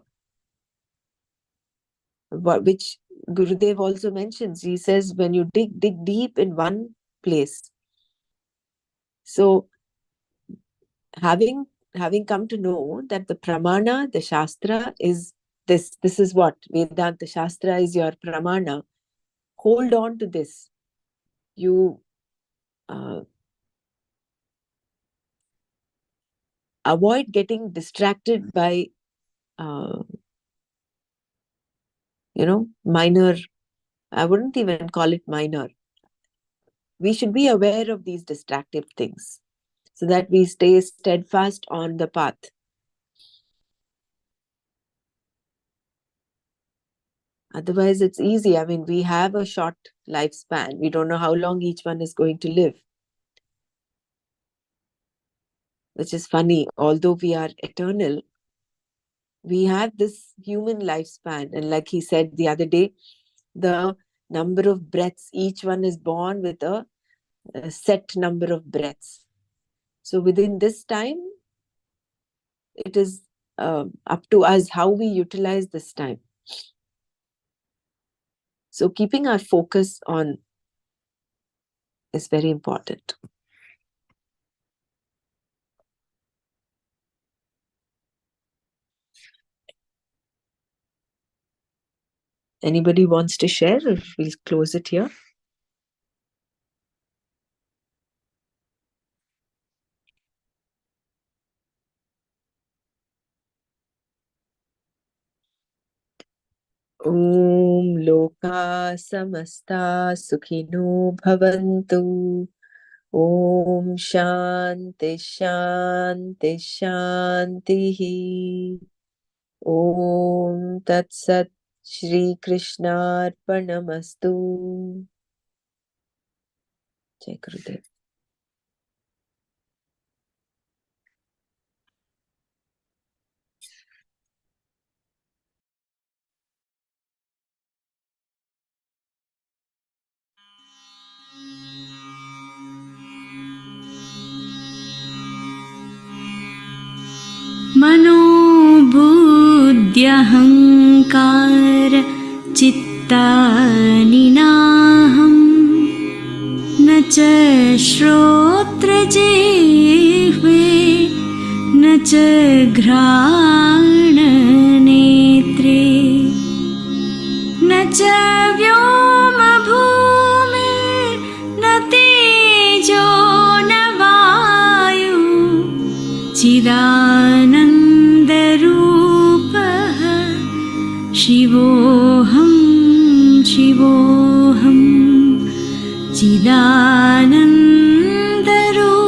S5: Which Gurudev also mentions. He says, when you dig deep in one place. So, having come to know that the pramana, the shastra, is this. This is what Vedanta Shastra is, your pramana. Hold on to this. You avoid getting distracted by minor. I wouldn't even call it minor. We should be aware of these distractive things so that we stay steadfast on the path. Otherwise, it's easy. I mean, we have a short lifespan. We don't know how long each one is going to live. Which is funny. Although we are eternal, we have this human lifespan. And like he said the other day, the number of breaths, each one is born with a set number of breaths. So within this time, it is up to us how we utilize this time. So keeping our focus on is very important. Anybody wants to share, or we'll close it here? Om Loka Samasta Sukhino Bhavantu. Om Shanti Shanti Shanti. Om Tat Sat Shri Krishna Arpanamastu. Jai Gurudev.
S8: मनोबुद्ध्यहङ्कार चित्तानि नाहम् न च श्रोत्रजिह्वे न च घ्राणनेत्रे न च व्योमभूमिर्न तेजो न वायु चिदानन्दरूपः शिवोऽहं शिवोऽहं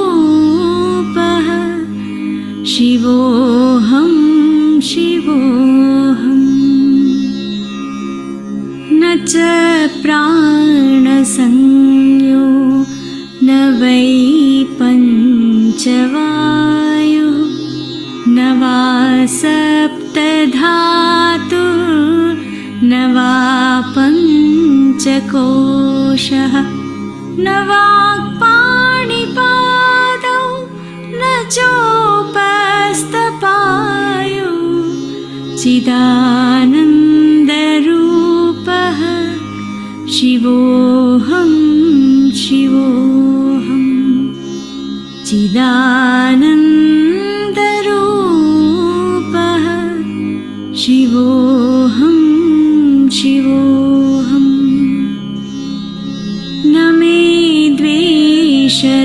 S8: चिदानन्दरूपः शिवोऽहं शिवोऽहम् न च प्राणसंज्ञो न वै पञ्चवायुः न वा सप्तधातु न वा पञ्चकोशः न वाक्पाणिपादौ न चोपस्थपायु चिदानन्दरूपः शिवोऽहं शिवोऽहं चिदानन्दरूपः शिवोऽहं शिवोऽहम् न मे द्वेषरागो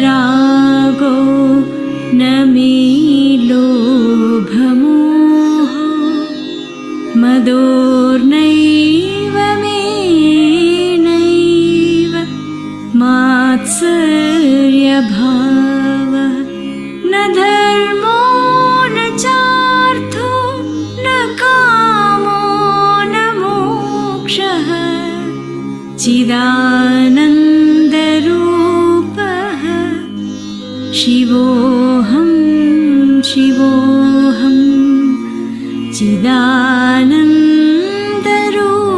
S8: न मे लोभमोहो मदोर्नैव मे नैव मात्सर्यभावः न धर्मो न चार्थो न कामो न मोक्षः चिदानन्दरूपः शिवोऽहं शिवोऽहं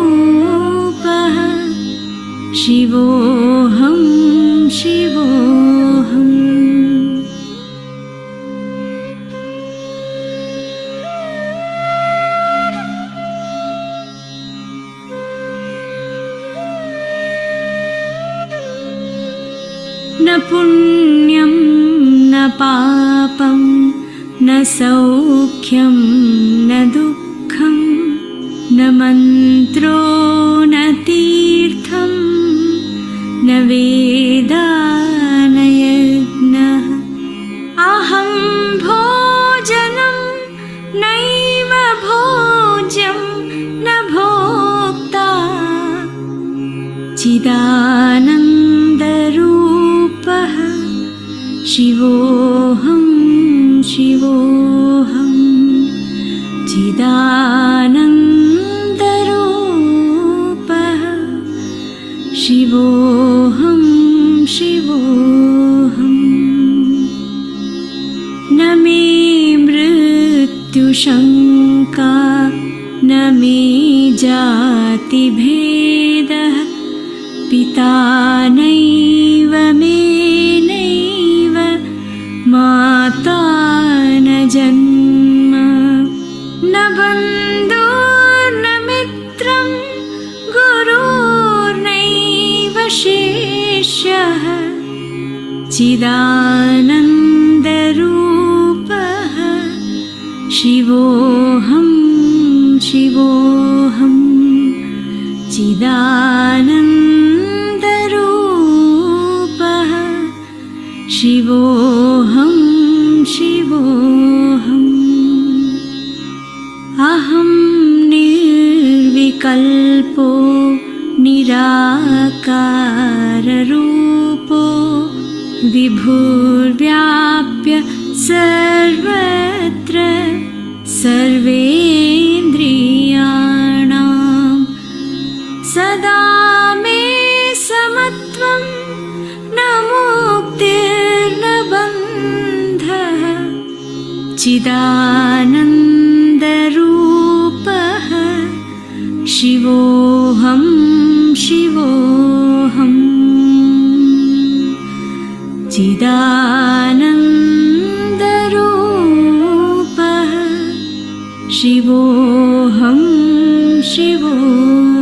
S8: चिदानन्दरूपः शिवोऽहं शिवोऽहम् न पुण्यं न पापं न सौख्यं न दुःखं न मन्त्रो न तीर्थं न वेदा न यज्ञः अहं भोजनं नैव भोज्यं न भोक्ता चिदानन्दरूपः शिवोऽहं शिवोऽहं चिदानन्दरूपः शिवोऽहं शिवोऽहम् न मे मृत्युशङ्का न मे जातिभेदः पिता नैव मे नैव माता न जन्म न बन्धुर्न मित्रं गुरुर्नैव शिष्यः चिदानन्दरूपः शिवोऽहं शिवोऽहं चिदानन्दरूपः शिवोऽहं शिवोऽहम् अहं निर्विकल्पो निराकाररूपो विभुर्व्याप्य सर्वत्र सर्वेन्द्रियाणां सदा मे समत्वं न मुक्तिर्न बन्धः चिदानन्दरूपः शिवोऽहं शिवोऽहं चिदानन्दरूपः शिवोऽहं शिवोऽहम्